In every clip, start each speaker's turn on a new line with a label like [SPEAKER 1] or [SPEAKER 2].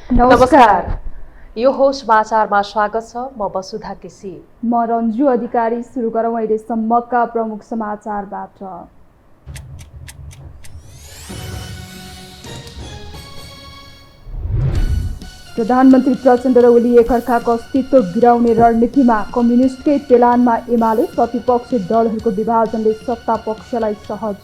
[SPEAKER 1] नमस्कार।
[SPEAKER 2] यो हो समाचारमा स्वागत छ। म वसुधा केसी।
[SPEAKER 1] म रन्जु अधिकारी। सुरु गरौँ अहिलेसम्मका प्रमुख समाचारबाट। प्रधानमन्त्री प्रचण्ड र ओली एकअर्काको अस्तित्व गिराउने रणनीतिमा कम्युनिस्टकै पेलानमा एमाले प्रतिपक्षी दलहरूको विभाजनले सत्ता पक्षलाई सहज।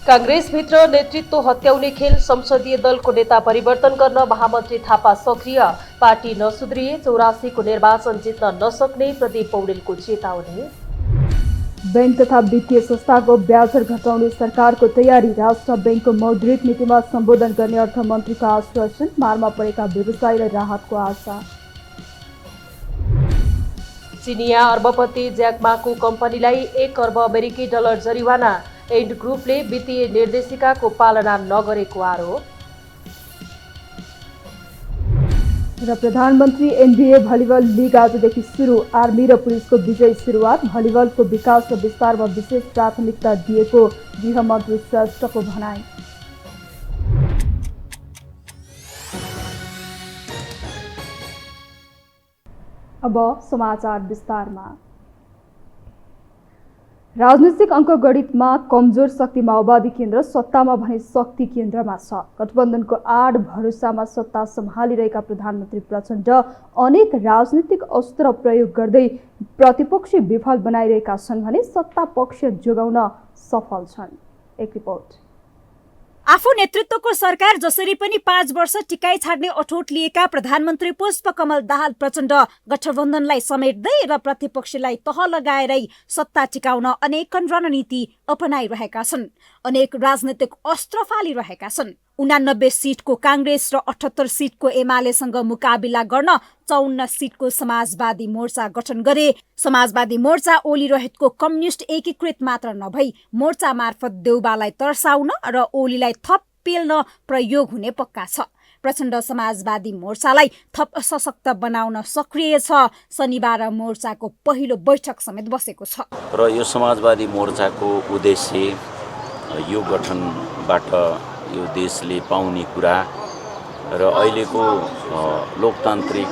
[SPEAKER 2] कांग्रेसभित्र नेतृत्व हत्याउने खेल, संसदीय दलको नेता परिवर्तन गर्न महामन्त्री थापा सक्रिय। पार्टी नसुध्रिए 84 को निर्वाचन जित्न नसक्ने प्रदीप पौडेलको चेतावनी।
[SPEAKER 1] बैंक तथा वित्तीय संस्थाको ब्याजदर घटाउने सरकारको तयारी। राष्ट्र बैंकको मौद्रिक नीतिमा सम्बोधन गर्ने अर्थमन्त्रीको आश्वासन। मारमा परेका व्यवसायीलाई राहतको आशा।
[SPEAKER 2] चिनिया अर्बपति ज्याक माको कम्पनीलाई 1 अर्ब अमेरिकी डलर जरिवाना। एन्ड ग्रुपले वित्तीय निर्देशिकाको पालना नगरेको आरोप।
[SPEAKER 1] र प्रधानमन्त्री एनबिए भलिबल लिग आजदेखि सुरु। आर्मी र पुलिसको विजयी सुरुवात। भलिबलको विकास र विस्तारमा विशेष प्राथमिकता दिएको गृहमन्त्री श्रेष्ठको भनाई। अब समाचार विस्तारमा। राजनीतिक अङ्कगणितमा कमजोर शक्ति माओवादी केन्द्र, सत्तामा भने शक्ति केन्द्रमा छ। गठबन्धनको आड भरोसामा सत्ता सम्हालिरहेका प्रधानमन्त्री प्रचण्ड अनेक राजनीतिक अस्त्र प्रयोग गर्दै प्रतिपक्षी विफल बनाइरहेका छन् भने सत्ता पक्ष जोगाउन सफल छन्। एक रिपोर्ट।
[SPEAKER 3] आफू नेतृत्वको सरकार जसरी पनि 5 वर्ष टिकाइ छाड्ने अठोट लिएका प्रधानमन्त्री पुष्पकमल दाहाल प्रचण्ड गठबन्धनलाई समेट्दै र प्रतिपक्षलाई तह लगाएरै सत्ता टिकाउन अनेक रणनीति अपनाइरहेका छन्। अनेक राजनीतिक अस्त्र फालिरहेका छन्। 89 सिटको कांग्रेस र 78 सिटको एमालेसँग मुकाबिला गर्न 54 सिटको समाजवादी मोर्चा गठन गरे। समाजवादी मोर्चा ओली रहितको कम्युनिस्ट एकीकृत मात्र नभई मोर्चा मार्फत देउबालाई तर्साउन र ओलीलाई थप पेल्न प्रयोग हुने पक्का छ। प्रचण्ड समाजवादी मोर्चालाई थप सशक्त बनाउन सक्रिय छ। शनिबार मोर्चाको पहिलो बैठक समेत बसेको छ
[SPEAKER 4] र यो समाजवादी मोर्चाको उद्देश्य यो गठनबाट यो देशले पाउने कुरा र अहिलेको लोकतान्त्रिक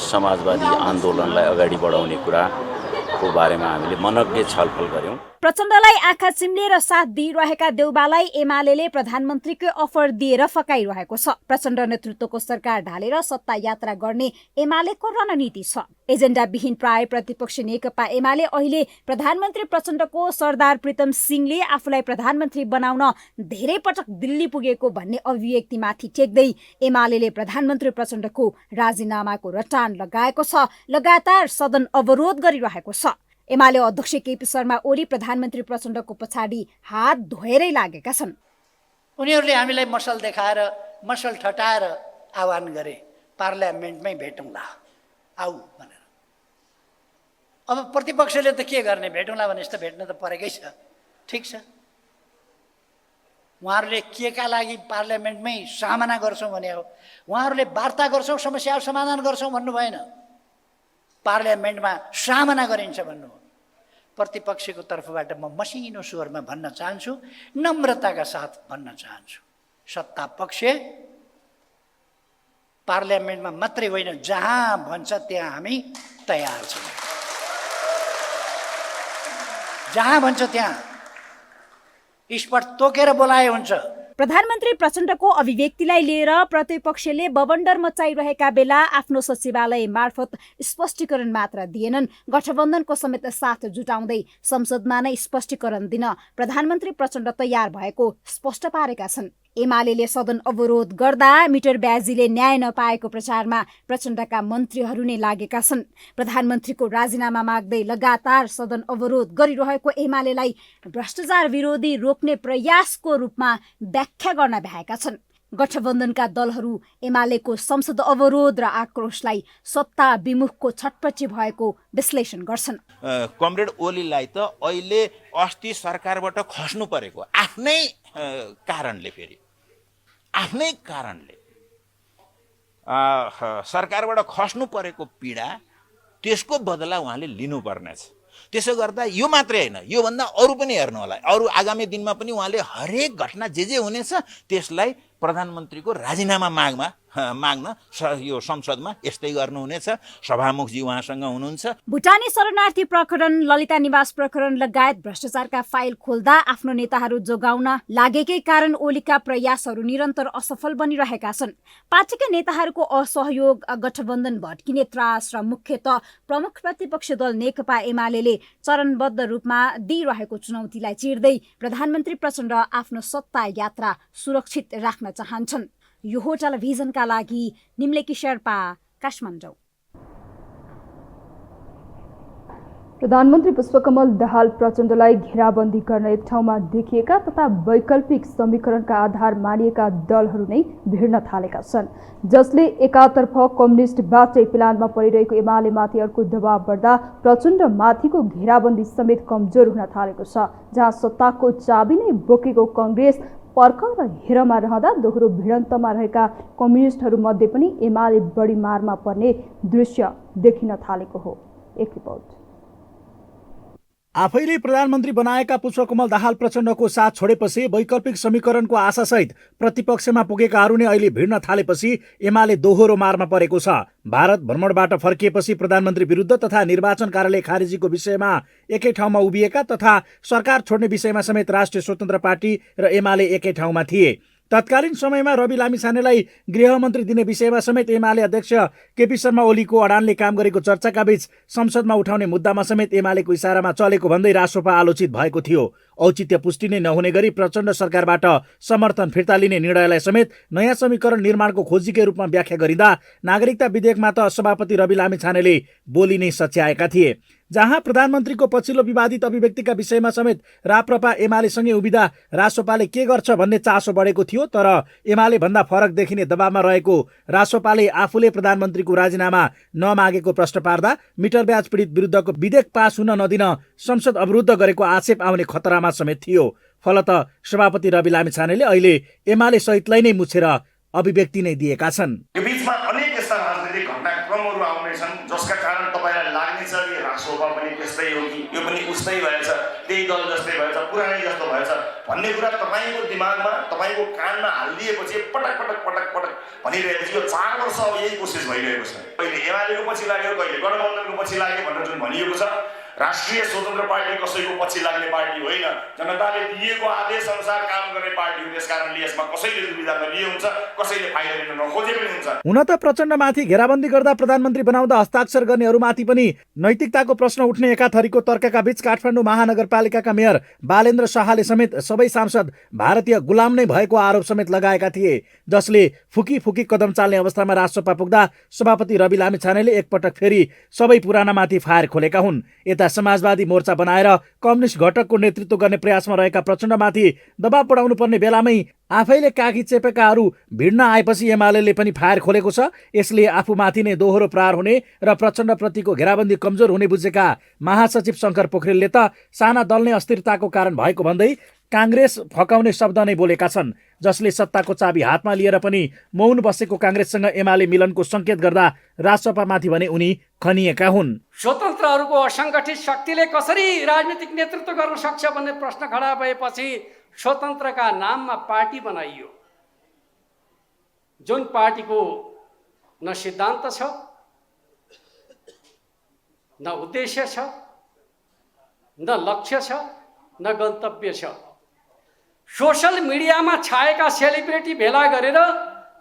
[SPEAKER 4] समाजवादी आन्दोलनलाई अगाडि बढाउने कुराको बारेमा हामीले मनज्ञ छलफल गर्यौं।
[SPEAKER 3] प्रचण्डलाई आँखा चिम्लेर साथ दिइरहेका देउबालाई एमालेले प्रधानमन्त्रीकै अफर दिएर फकाइरहेको छ। प्रचण्ड नेतृत्वको सरकार ढालेर सत्ता यात्रा गर्ने एमालेको रणनीति छ। एजेन्डाविहीन प्राय प्रतिपक्ष नेकपा एमाले अहिले प्रधानमन्त्री प्रचण्डको सरदार प्रीतम सिंहले आफूलाई प्रधानमन्त्री बनाउन धेरै पटक दिल्ली पुगेको भन्ने अभिव्यक्तिमाथि टेक्दै एमालेले प्रधानमन्त्री प्रचण्डको राजीनामाको रटान लगाएको छ। लगातार सदन अवरोध गरिरहेको छ। एमाले अध्यक्ष केपी शर्मा ओली प्रधानमन्त्री प्रचण्डको पछाडि हात धोएरै लागेका छन्।
[SPEAKER 5] उनीहरूले हामीलाई मसल देखाएर, मसल ठटाएर आह्वान गरे, पार्लियामेन्टमै भेटौँला आऊ भनेर। अब प्रतिपक्षले त के गर्ने, भेटौँला भने जस्तो भेट्न त परेकै छ। ठिक छ, उहाँहरूले के का लागि पार्लियामेन्टमै सामना गर्छौँ भने हो, उहाँहरूले वार्ता गर्छौँ, समस्या समाधान गर्छौँ भन्नु भएन, पार्लियामेन्टमा सामना गरिन्छ भन्नु हो। प्रतिपक्षको तर्फबाट म मसिनो स्वरमा भन्न चाहन्छु, नम्रताका साथ भन्न चाहन्छु, सत्ता पक्ष पार्लियामेन्टमा मात्रै होइन, जहाँ भन्छ त्यहाँ हामी तयार छौँ। जहाँ भन्छ त्यहाँ स्पट तोकेर बोलाए हुन्छ।
[SPEAKER 3] प्रधानमन्त्री प्रचण्डको अभिव्यक्तिलाई लिएर प्रतिपक्षले बबन्डर मचाइरहेका बेला आफ्नो सचिवालय मार्फत स्पष्टीकरण मात्र दिएनन्। गठबन्धनको समेत साथ जुटाउँदै संसदमा नै स्पष्टीकरण दिन प्रधानमन्त्री प्रचण्ड तयार भएको स्पष्ट पारेका छन्। एमालेले सदन अवरोध गर्दा मिटर ब्याजीले न्याय नपाएको प्रचारमा प्रचण्डका मन्त्रीहरू नै लागेका छन्। प्रधानमन्त्रीको राजीनामा माग्दै लगातार सदन अवरोध गरिरहेको एमालेलाई भ्रष्टाचार विरोधी रोक्ने प्रयासको रूपमा व्याख्या गर्न भ्याएका छन्। गठबन्धनका दलहरू एमालेको संसद अवरोध र आक्रोशलाई सत्ता विमुखको छटपटी भएको विश्लेषण गर्छन्।
[SPEAKER 6] कमरेड ओलीलाई त अहिले अस्ति सरकारबाट खस्नु परेको आफ्नै कारणले, फेरि आफ्नै कारणले सरकारबाट खस्नु परेको पीडा, त्यसको बदला उहाँले लिनुपर्नेछ। त्यसो गर्दा यो मात्रै हैन, योभन्दा अरू पनि हेर्नु होला। अरू आगामी दिनमा पनि उहाँले हरेक घटना जे हुनेछ त्यसलाई प्रधानमन्त्रीको राजीनामा माग्न यो संसदमा यस्तै गर्नुहुनेछ। सभामुखजी उहाँसँग हुनुहुन्छ।
[SPEAKER 3] भुटानी शरणार्थी प्रकरण, ललिता निवास प्रकरण लगायत भ्रष्टाचारका फाइल खोल्दा आफ्नो नेताहरू जोगाउन लागेकै कारण ओलीका प्रयासहरू निरन्तर असफल बनिरहेका छन्। पार्टीका नेताहरूको असहयोग, गठबन्धन भड्किने त्रास र मुख्यतः प्रमुख प्रतिपक्ष दल नेकपा एमाले चरणबद्ध रूपमा दिइरहेको चुनौतीलाई चिर्दै प्रधानमन्त्री प्रचण्ड आफ्नो सत्ता यात्रा सुरक्षित राख्न चाहन्छन्। यो हो टेलिभिजनका लागि निम्लेकी शेर्पा, काठमाडौँ।
[SPEAKER 1] प्रधानमन्त्री पुष्पकमल दाहाल प्रचण्डलाई घेराबन्दी गर्न एक ठाउँमा देखिएका तथा वैकल्पिक समीकरणका आधार मानिएका दलहरू नै भिड्न थालेका छन्, जसले एकातर्फ कम्युनिस्टबाटै प्लानमा परिरहेको एमालेमाथि अर्को दबाव बढ्दा प्रचण्डमाथिको घेराबन्दी समेत कमजोर हुन थालेको छ। जहाँ सत्ताको चाबी नै बोकेको कङ्ग्रेस पर्ख र हेरमा रहँदा दोहोरो भिडन्तमा रहेका कम्युनिस्टहरूमध्ये पनि एमाले बढी मारमा पर्ने दृश्य देखिन थालेको हो। एक रिपोर्ट।
[SPEAKER 7] आफैले प्रधानमन्त्री बनाएका पुष्पकमल दाहाल प्रचण्डको साथ छोडेपछि वैकल्पिक समीकरणको आशासहित प्रतिपक्षमा पुगेकाहरू नै अहिले भिड्न थालेपछि एमाले दोहोरो मारमा परेको छ। भारत भ्रमणबाट फर्किएपछि प्रधानमन्त्री विरुद्ध तथा निर्वाचन कार्यालय खारेजीको विषयमा एकै ठाउँमा उभिएका तथा सरकार छोड्ने विषयमा समेत राष्ट्रिय स्वतन्त्र पार्टी र एमाले एकै ठाउँमा थिए। तत्कालीन समयमा रवि लामिछानेलाई गृहमन्त्री दिने विषयमा समेत एमाले अध्यक्ष केपी शर्मा ओलीको अडानले काम गरेको चर्चाका बीच संसदमा उठाउने मुद्दामा समेत एमालेको इसारामा चलेको भन्दै रासोपा आलोचित भएको थियो। औचित्य पुष्टि नै नहुने गरी प्रचण्ड सरकारबाट समर्थन फिर्ता लिने निर्णयलाई समेत नयाँ समीकरण निर्माणको खोजीकै रूपमा व्याख्या गरिँदा नागरिकता विधेयकमा त सभापति रवि लामिछानेले बोली नै सच्याएका थिए। जहाँ प्रधानमन्त्रीको पछिल्लो विवादित अभिव्यक्तिका विषयमा समेत राप्रपा एमालेसँगै उभिँदा रासोपाले के गर्छ भन्ने चासो बढेको थियो, तर एमाले भन्दा फरक देखिने दबावमा रहेको रासोपाले आफूले प्रधानमन्त्रीको राजीनामा नमागेको प्रश्न पार्दा मिटर ब्याज पीडित विरुद्धको विधेयक पास हुन नदिन संसद अवरुद्ध गरेको आक्षेप आउने खतरामा समेत थियो। फलत सभापति रवि लामिछानेले अहिले एमाले सहितलाई नै मुछेर अभिव्यक्ति नै दिएका छन्।
[SPEAKER 8] यो बीचमा अनेक यस्ता राजनीतिक घटनाक्रमहरू आउनेछन् जसका कारण तपाईँलाई लाग्नेछ कि रासोपा पनि त्यस्तै हो कि यो पनि उस्तै भएछ, त्यही दल जस्तै भएछ, पुरानै जस्तो भएछ भन्ने कुरा तपाईँको दिमागमा, तपाईँको कानमा हालिदिएपछि पटक पटक पटक पटक भनिरहेपछि यो 4 वर्ष अब यही कोसिस भइरहेको छ। कहिले एमालेको पछि लाग्यो, कहिले गठबन्धनको पछि लाग्यो भनेर जुन भनिएको छ, राष्ट्रिय स्वतन्त्र पार्टी कसैको पछि लाग्ने पार्टी होइन, जनताले दिएको आदेश अनुसार काम गर्ने पार्टी हो। त्यसकारणले यसमा कसैले दुविधा नलिए हुन्छ, कसैले फाइदा लिन नखोजे पनि हुन्छ।
[SPEAKER 7] हुन त प्रचण्डमाथि घेराबन्दी गर्दा प्रधानमन्त्री बनाउँदा हस्ताक्षर गर्नेहरूमाथि पनि नैतिकताको प्रश्न उठ्ने एकाथरीको तर्कका बीच काठमाडौँ महानगरपालिकाका मेयर बालेन्द्र शाहले समेत सबै सांसद भारतीय गुलाम नै भएको आरोप समेत लगाएका थिए, जसले फुकी फुकी कदम चाल्ने अवस्थामा राजसभा पुग्दा सभापति रवि लामिछानेले एकपटक फेरि सबै पुरानामाथि फायर खोलेका हुन्। यता समाजवादी मोर्चा बनाएर कम्युनिस्ट घटकको नेतृत्व गर्ने प्रयासमा रहेका प्रचण्डमाथि दबाव बढाउनु पर्ने बेलामै आफैले काखी चेपेकाहरू भिड्न आएपछि एमाले पनि फायर खोलेको छ। यसले आफूमाथि नै दोहोरो प्रहार हुने र प्रचण्डप्रतिको घेराबन्दी कमजोर हुने बुझेका महासचिव शङ्कर पोखरेलले त साना दल नै अस्थिरताको कारण भएको भन्दै काङ्ग्रेस फकाउने शब्द नै बोलेका छन्, जसले सत्ताको चाबी हातमा लिएर पनि मौन बसेको काङ्ग्रेससँग एमाले मिलनको सङ्केत गर्दा राजसभामाथि भने उनी खनिएका हुन्।
[SPEAKER 9] स्वतन्त्रहरूको असङ्गठित शक्तिले कसरी राजनीतिक नेतृत्व गर्न सक्छ भन्ने प्रश्न खडा भएपछि स्वतन्त्रका नाममा पार्टी बनाइयो, जुन पार्टीको न सिद्धान्त छ, न उद्देश्य छ, न लक्ष्य छ, न गन्तव्य छ। सोशल मिडियामा छाएका सेलिब्रिटी भेला गरेर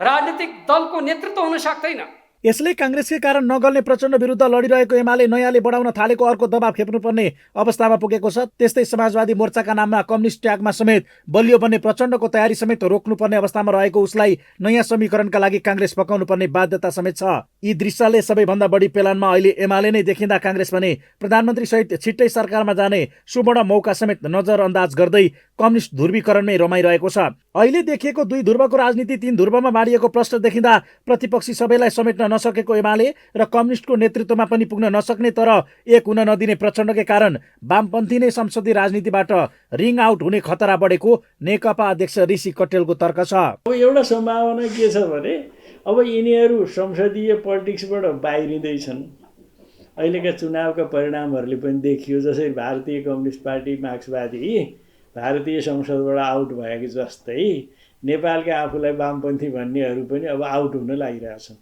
[SPEAKER 9] राजनीतिक दलको नेतृत्व हुन सक्दैन।
[SPEAKER 7] यसले काङ्ग्रेसकै कारण नगल्ने प्रचण्ड विरुद्ध लडिरहेको एमाले नयाँले बढाउन थालेको अर्को दबाव खेप्नुपर्ने अवस्थामा पुगेको छ। त्यस्तै समाजवादी मोर्चाका नाममा कम्युनिस्ट ट्यागमा समेत बलियो बन्ने प्रचण्डको तयारी समेत रोक्नुपर्ने अवस्थामा रहेको उसलाई नयाँ समीकरणका लागि काङ्ग्रेस पकाउनु पर्ने बाध्यता समेत छ। यी दृश्यले सबैभन्दा बढी पेलानमा अहिले एमाले नै देखिँदा काङ्ग्रेस भने प्रधानमन्त्री सहित छिट्टै सरकारमा जाने सुवर्ण मौका समेत नजरअन्दाज गर्दै कम्युनिस्ट ध्रुवीकरणमै रमाइरहेको छ। अहिले देखिएको 2 ध्रुवको राजनीति 3 ध्रुवमा बाँडिएको प्रश्न देखिँदा प्रतिपक्षी सबैलाई समेट्न नसकेको एमाले र कम्युनिस्टको नेतृत्वमा पनि पुग्न नसक्ने तर एक हुन नदिने प्रचण्डकै कारण वामपन्थी नै संसदीय राजनीतिबाट रिङ आउट हुने खतरा बढेको नेकपा अध्यक्ष ऋषि कटेलको तर्क छ।
[SPEAKER 10] अब एउटा सम्भावना के छ भने अब यिनीहरू संसदीय पोलिटिक्सबाट बाहिरिँदैछन्। अहिलेका चुनावका परिणामहरूले पनि देखियो, जसरी भारतीय कम्युनिस्ट पार्टी, मार्क्सवादी भारतीय संसदबाट आउट भएको जस्तै नेपालका आफूलाई वामपन्थी भन्नेहरू पनि अब आउट हुन लागिरहेछन्।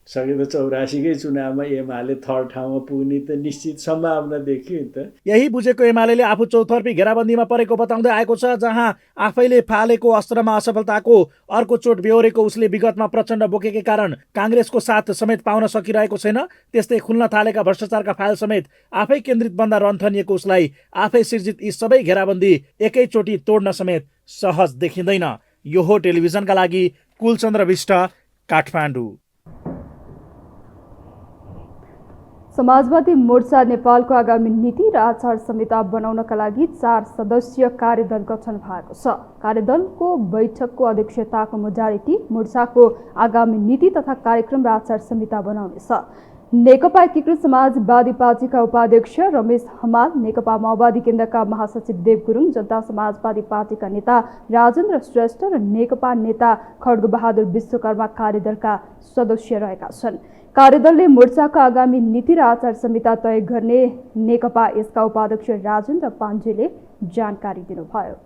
[SPEAKER 10] सके त 84कै चुनावमा एमाले थर्ड ठाउँमा पुग्ने त निश्चित सम्भावना देखियो नि त।
[SPEAKER 7] यही बुझेको एमाले आफू चौतर्फी घेराबन्दीमा परेको बताउँदै आएको छ, जहाँ आफैले फालेको अस्त्रमा असफलताको अर्को चोट बेहोरेको उसले विगतमा प्रचण्ड बोकेकै कारण काङ्ग्रेसको साथ समेत पाउन सकिरहेको छैन। त्यस्तै खुल्न थालेका भ्रष्टाचारका फाइल समेत आफै केन्द्रित बन्दा रन्थनिएको उसलाई आफै सिर्जित यी सबै घेराबन्दी एकैचोटि तोड्न समेत सहज देखिँदैन। यो हो टेलिभिजनका लागि कुलचन्द्र विष्ट, काठमाडौँ।
[SPEAKER 1] समाजवादी मोर्चा नेपालको आगामी नीति र आचार संहिता बनाउनका लागि 4 सदस्यीय कार्यदल गठन भएको छ। कार्यदलको बैठकको अध्यक्षताको मोडालिटी मोर्चाको आगामी नीति तथा कार्यक्रम र आचार संहिता बनाउनेछ। नेकपा एकीकृत समाजवादी पार्टीका उपाध्यक्ष रमेश हमाल, नेकपा माओवादी केन्द्रका महासचिव देव गुरुङ, जनता समाजवादी पार्टीका नेता राजेन्द्र श्रेष्ठ र नेकपा नेता खड्गबहादुर विश्वकर्मा कार्यदलका सदस्य रहेका छन्। कार्यदलले मोर्चाको आगामी नीति र आचार संहिता तय गर्ने नेकपा यसका उपाध्यक्ष राजेन्द्र पाण्डेले जानकारी दिनुभयो।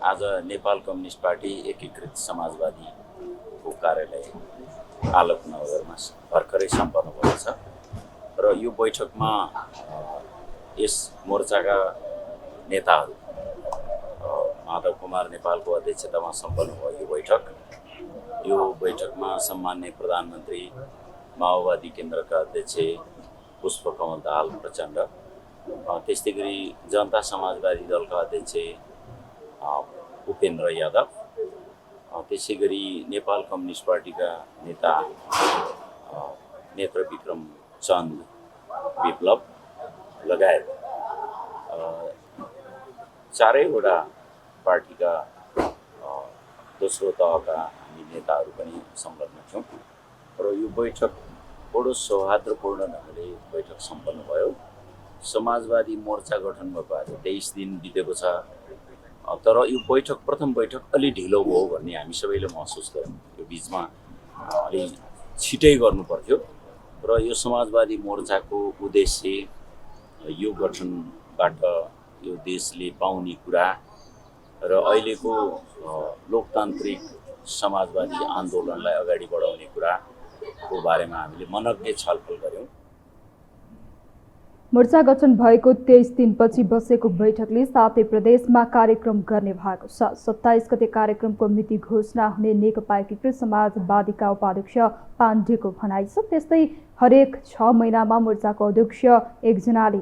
[SPEAKER 4] आज नेपाल कम्युनिस्ट पार्टी एकीकृत समाजवादीको कार्यालय आलोकनगरमा भर्खरै सम्पन्न भएको छ र यो बैठकमा यस मोर्चाका नेताहरू माधव कुमार नेपालको अध्यक्षतामा सम्पन्न भयो। यो बैठकमा सम्माननीय प्रधानमन्त्री, माओवादी केन्द्रका अध्यक्ष पुष्पकमल दाहाल प्रचण्ड, त्यस्तै गरी जनता समाजवादी दलका अध्यक्ष उपेन्द्र यादव, त्यसै गरी नेपाल कम्युनिस्ट पार्टीका नेता नेत्र विक्रम चन्द विप्लव लगायत चारैवटा पार्टीका दोस्रो तहका हामी नेताहरू पनि संलग्न छौँ र यो बैठक बडो सौहार्दपूर्ण ढङ्गले बैठक सम्पन्न भयो। समाजवादी मोर्चा गठन भएको आज 23 दिन बितेको छ, तर यो बैठक प्रथम बैठक अलि ढिलो भयो भन्ने हामी सबैले महसुस गऱ्यौँ। यो बिचमा अलि छिटै गर्नु पर्थ्यो र यो समाजवादी मोर्चाको उद्देश्य यो गठनबाट यो देशले पाउने कुरा र अहिलेको लोकतान्त्रिक समाजवादी आन्दोलनलाई अगाडि बढाउने कुराको बारेमा हामीले मनज्ञ छलफल गऱ्यौँ।
[SPEAKER 1] मोर्चा गठन भएको 23 दिनपछि बसेको बैठकले 7 प्रदेशमा कार्यक्रम गर्ने भएको छ। 27 गते कार्यक्रमको मिति घोषणा हुने नेकपा एकीकृत समाजवादीका उपाध्यक्ष पाण्डेको भनाइ छ। त्यस्तै हरेक 6 महिनामा मोर्चाको अध्यक्ष एकजनाले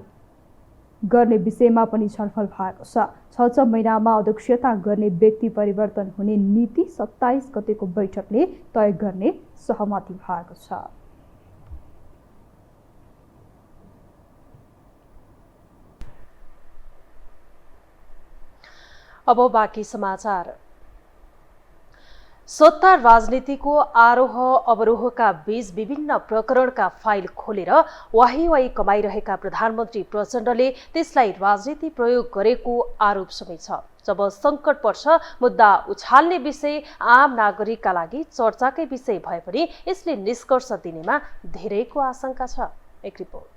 [SPEAKER 1] गर्ने विषयमा पनि छलफल भएको छ। 6 महिनामा अध्यक्षता गर्ने व्यक्ति परिवर्तन हुने नीति 27 गतेको बैठकले तय गर्ने सहमति भएको छ।
[SPEAKER 2] अब बाँकी समाचार। सत्ता राजनीतिको आरोह अवरोहका बीच विभिन्न प्रकरणका फाइल खोलेर वाही कमाइरहेका प्रधानमन्त्री प्रचण्डले त्यसलाई राजनीति प्रयोग गरेको आरोप समेत छ। जब सङ्कट पर्छ मुद्दा उछाल्ने विषय आम नागरिकका लागि चर्चाकै विषय भए पनि यसले निष्कर्ष दिनेमा धेरैको आशंका छ। एक रिपोर्ट।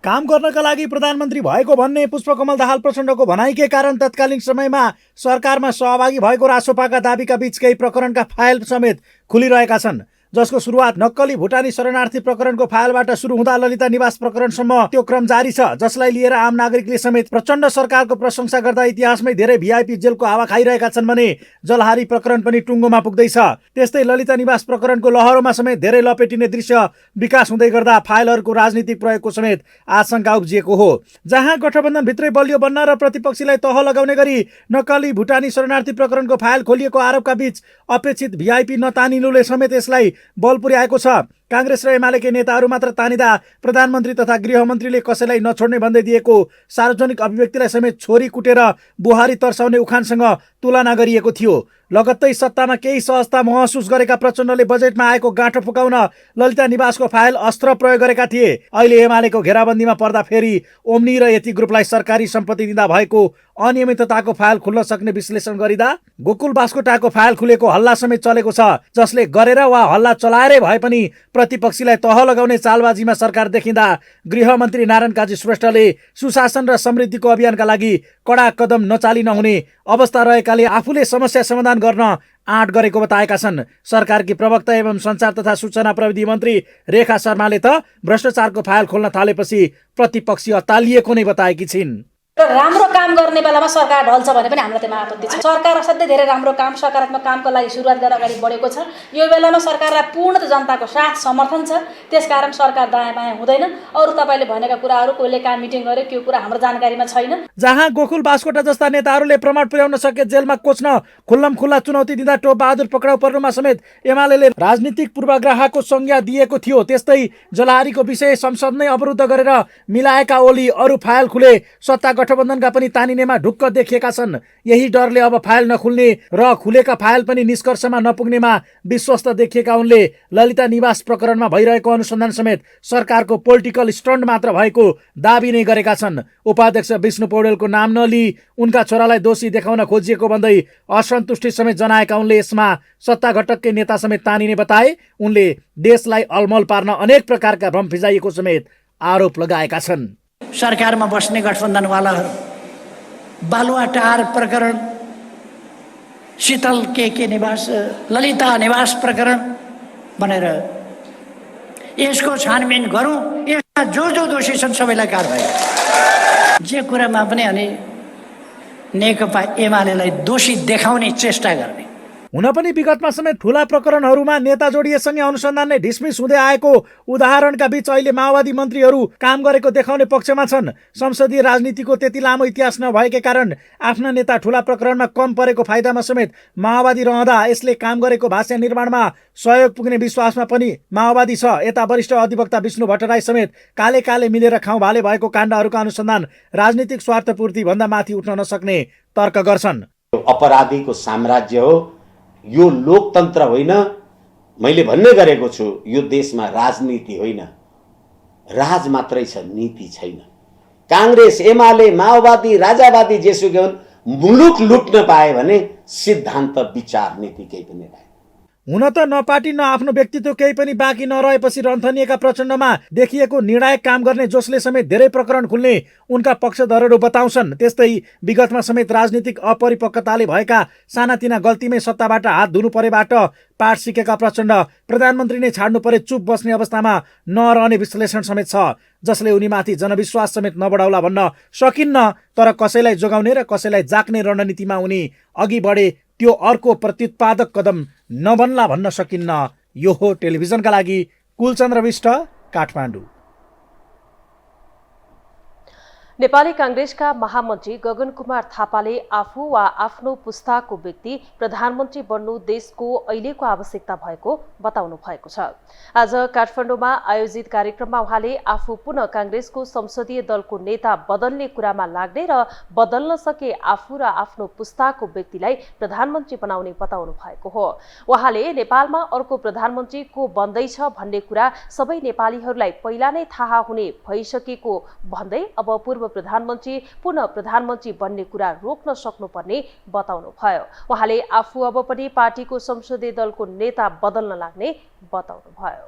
[SPEAKER 7] काम गर्नका लागि प्रधानमन्त्री भएको भन्ने पुष्पकमल दाहाल प्रचण्डको भनाइकै कारण तत्कालीन समयमा सरकारमा सहभागी भएको रासोपाका दाबीका बीच केही प्रकरणका फाइल समेत खुलिरहेका छन्, जसको सुरुवात नक्कली भुटानी शरणार्थी प्रकरणको फाइलबाट सुरु हुँदा ललिता निवास प्रकरणसम्म त्यो क्रम जारी छ, जसलाई लिएर आम नागरिकले समेत प्रचण्ड सरकारको प्रशंसा गर्दा इतिहासमै धेरै भिआइपी जेलको हावा खाइरहेका छन् भने जलहारी प्रकरण पनि टुङ्गोमा पुग्दैछ। त्यस्तै ललिता निवास प्रकरणको लहरोमा समेत धेरै लपेटिने दृश्य विकास हुँदै गर्दा फाइलहरूको राजनीतिक प्रयोगको समेत आशंका उब्जिएको हो। जहाँ गठबन्धनभित्रै बलियो बन्न र प्रतिपक्षीलाई तह लगाउने गरी नक्कली भुटानी शरणार्थी प्रकरणको फाइल खोलिएको आरोपका बीच अपेक्षित भिआइपी नतानिनुले समेत यसलाई बल पुर्याएको छ। कांग्रेस र एमालेका नेताहरू मात्र तानिदा प्रधानमन्त्री तथा गृहमन्त्रीले कसैलाई नछोड्ने भन्दै दिएको सार्वजनिक अभिव्यक्तिलाई समेत छोरी कुटेर बुहारी तर्साउने उखानसँग तुलना गरिएको थियो। लगत्तै सत्तामा केही सहजता महसुस गरेका प्रचण्डले बजेटमा आएको गाँठो फुकाउन ललिता निवासको फाइल अस्त्र प्रयोग गरेका थिए। अहिले एमालेको घेराबन्दीमा पर्दा फेरि ओम्नी र यति ग्रुपलाई सरकारी सम्पत्ति दिँदा भएको अनियमितताको फाइल खुल्न सक्ने विश्लेषण गरिँदा गोकुल बास्कोटाको फाइल खुलेको हल्ला समेत चलेको छ, जसले गरेर वा हल्ला चलाएरै भए पनि प्रतिपक्षीलाई तह लगाउने चालबाजीमा सरकार देखिँदा गृहमन्त्री नारायण काजी श्रेष्ठले सुशासन र समृद्धिको अभियानका लागि कडा कदम नचाली नहुने अवस्था रहेकाले आफूले समस्या समाधान गर्न आँट गरेको बताएका छन्। सरकारकी प्रवक्ता एवं सञ्चार तथा सूचना प्रविधि मन्त्री रेखा शर्माले त भ्रष्टाचारको फाइल खोल्न थालेपछि प्रतिपक्षी अत्तालिएको नै बताएकी छिन्।
[SPEAKER 11] र राम्रो काम गर्ने बेलामा सरकार ढल्छ भने पनि हामीलाई त्यसमा आपत्ति छ। सरकार असाध्यै धेरै राम्रो काम सकारात्मक कामको लागि सुरुवात गरेर अगाडि बढेको छ। यो बेलामा सरकारलाई पूर्ण जनताको साथ समर्थन छ, त्यसकारण सरकार दायाँ बायाँ हुँदैन। अरू तपाईँले भनेका कुराहरू कोहीले कहाँ मिटिङ गर्यो त्यो कुरा हाम्रो जानकारीमा छैन।
[SPEAKER 7] जहाँ गोकुल बास्कोटा जस्ता नेताहरूले प्रमाण पुर्याउन सके जेलमा कोच्न खुल्लमखुल्ला चुनौती दिँदा टोप बहादुर पक्राउ पर्नुमा समेत एमाले राजनीतिक पूर्वाग्रहको संज्ञा दिएको थियो। त्यस्तै जलाहारीको विषय संसद नै अवरुद्ध गरेर मिलाएका ओली अरू फाइल खुले सत्ता गठबन्धनका पनि तानिनेमा ढुक्क देखिएका छन्। यही डरले अब फाइल नखुल्ने र खुलेका फाइल पनि निष्कर्षमा नपुग्नेमा विश्वस्त देखिएका उनले ललिता निवास प्रकरणमा भइरहेको अनुसन्धान समेत सरकारको पोलिटिकल स्टन्ट मात्र भएको दाबी नै गरेका छन्। उपाध्यक्ष विष्णु पौडेलको नाम नलिई उनका छोरालाई दोषी देखाउन खोजिएको भन्दै असन्तुष्टि समेत जनाएका उनले यसमा सत्ता घटककै नेता समेत तानिने बताए। उनले देशलाई अलमल पार्न अनेक प्रकारका भ्रम फिजाइएको समेत आरोप लगाएका छन्।
[SPEAKER 5] सरकारमा बस्ने गठबन्धनवालाहरू बालुवाटार प्रकरण, शीतल के निवास, ललिता निवास प्रकरण भनेर यसको छानबिन गरौँ, यसमा जो दोषी छन् सबैलाई कारबाही। जे कुरामा पनि अनि नेकपा एमालेलाई दोषी देखाउने चेष्टा गर्ने।
[SPEAKER 7] हुन पनि विगतमा समेत ठूला प्रकरणहरूमा नेता जोडिएसँगै अनुसन्धान नै डिसमिस हुँदै आएको उदाहरणका बीच अहिले माओवादी मन्त्रीहरू काम गरेको देखाउने पक्षमा छन्। संसदीय राजनीतिको त्यति लामो इतिहास नभएकै कारण आफ्ना नेता ठूला प्रकरणमा कम परेको फाइदामा समेत माओवादी रहँदा यसले काम गरेको भाष्य निर्माणमा सहयोग पुग्ने विश्वासमा पनि माओवादी छ। यता वरिष्ठ अधिवक्ता विष्णु भट्टराई समेत काले काले मिलेर खाउँ भाले भएको काण्डहरूका अनुसन्धान राजनीतिक स्वार्थपूर्ति भन्दा माथि उठ्न नसक्ने तर्क गर्छन्।
[SPEAKER 12] अपराधीको साम्राज्य हो यो, लोकतन्त्र होइन। मैले भन्ने गरेको छु यो देशमा राजनीति होइन, राज मात्रै छ, नीति छैन। काङ्ग्रेस, एमाले, माओवादी, राजावादी जेसुकै हुन्, मुलुक लुट्न पाए भने सिद्धान्त विचार नीति केही पनि रहेन।
[SPEAKER 7] हुन त न पार्टी न आफ्नो व्यक्तित्व केही पनि बाँकी नरहेपछि रन्थनिएका प्रचण्डमा देखिएको निर्णायक काम गर्ने जसले समेत धेरै प्रकरण खुल्ने उनका पक्षधरहरू बताउँछन्। त्यस्तै विगतमा समेत राजनीतिक अपरिपक्वताले भएका सानातिना गल्तीमै सत्ताबाट हात धुनु परेबाट पाठ सिकेका प्रचण्ड प्रधानमन्त्री नै छाड्नु परे चुप बस्ने अवस्थामा नरहने विश्लेषण समेत छ, जसले उनीमाथि जनविश्वास समेत नबढाउला भन्न सकिन्न। तर कसैलाई जोगाउने र कसैलाई जाक्ने रणनीतिमा उनी अघि बढे त्यो अर्को प्रत्युत्पादक कदम नबन्ला भन्न सकिन्न। यो हो टेलिभिजनका लागि कुलचन्द्र विष्ट, काठमाडौँ।
[SPEAKER 2] नेपाली कांग्रेसका महामन्त्री गगन कुमार थापाले आफू वा आफ्नो पुस्ताको व्यक्ति प्रधानमन्त्री बन्नु देशको अहिलेको आवश्यकता भएको बताउनु भएको छ। आज काठमाडौँमा आयोजित कार्यक्रममा उहाँले आफू पुनः कांग्रेसको संसदीय दलको नेता बदल्ने कुरामा लाग्ने र बदल्न सके आफू र आफ्नो पुस्ताको व्यक्तिलाई प्रधानमन्त्री बनाउने बताउनु भएको हो। उहाँले नेपालमा अर्को प्रधानमन्त्री को बन्दैछ भन्ने कुरा सबै नेपालीहरूलाई पहिला नै थाहा हुने भइसकेको भन्दै अब पूर्व प्रधानमन्त्री पुनः प्रधानमन्त्री बन्ने कुरा रोक्न सक्नुपर्ने बताउनु भयो। उहाँले आफू अब पनि पार्टीको संसदीय दलको नेता बदल्न लाग्ने बताउनु भयो।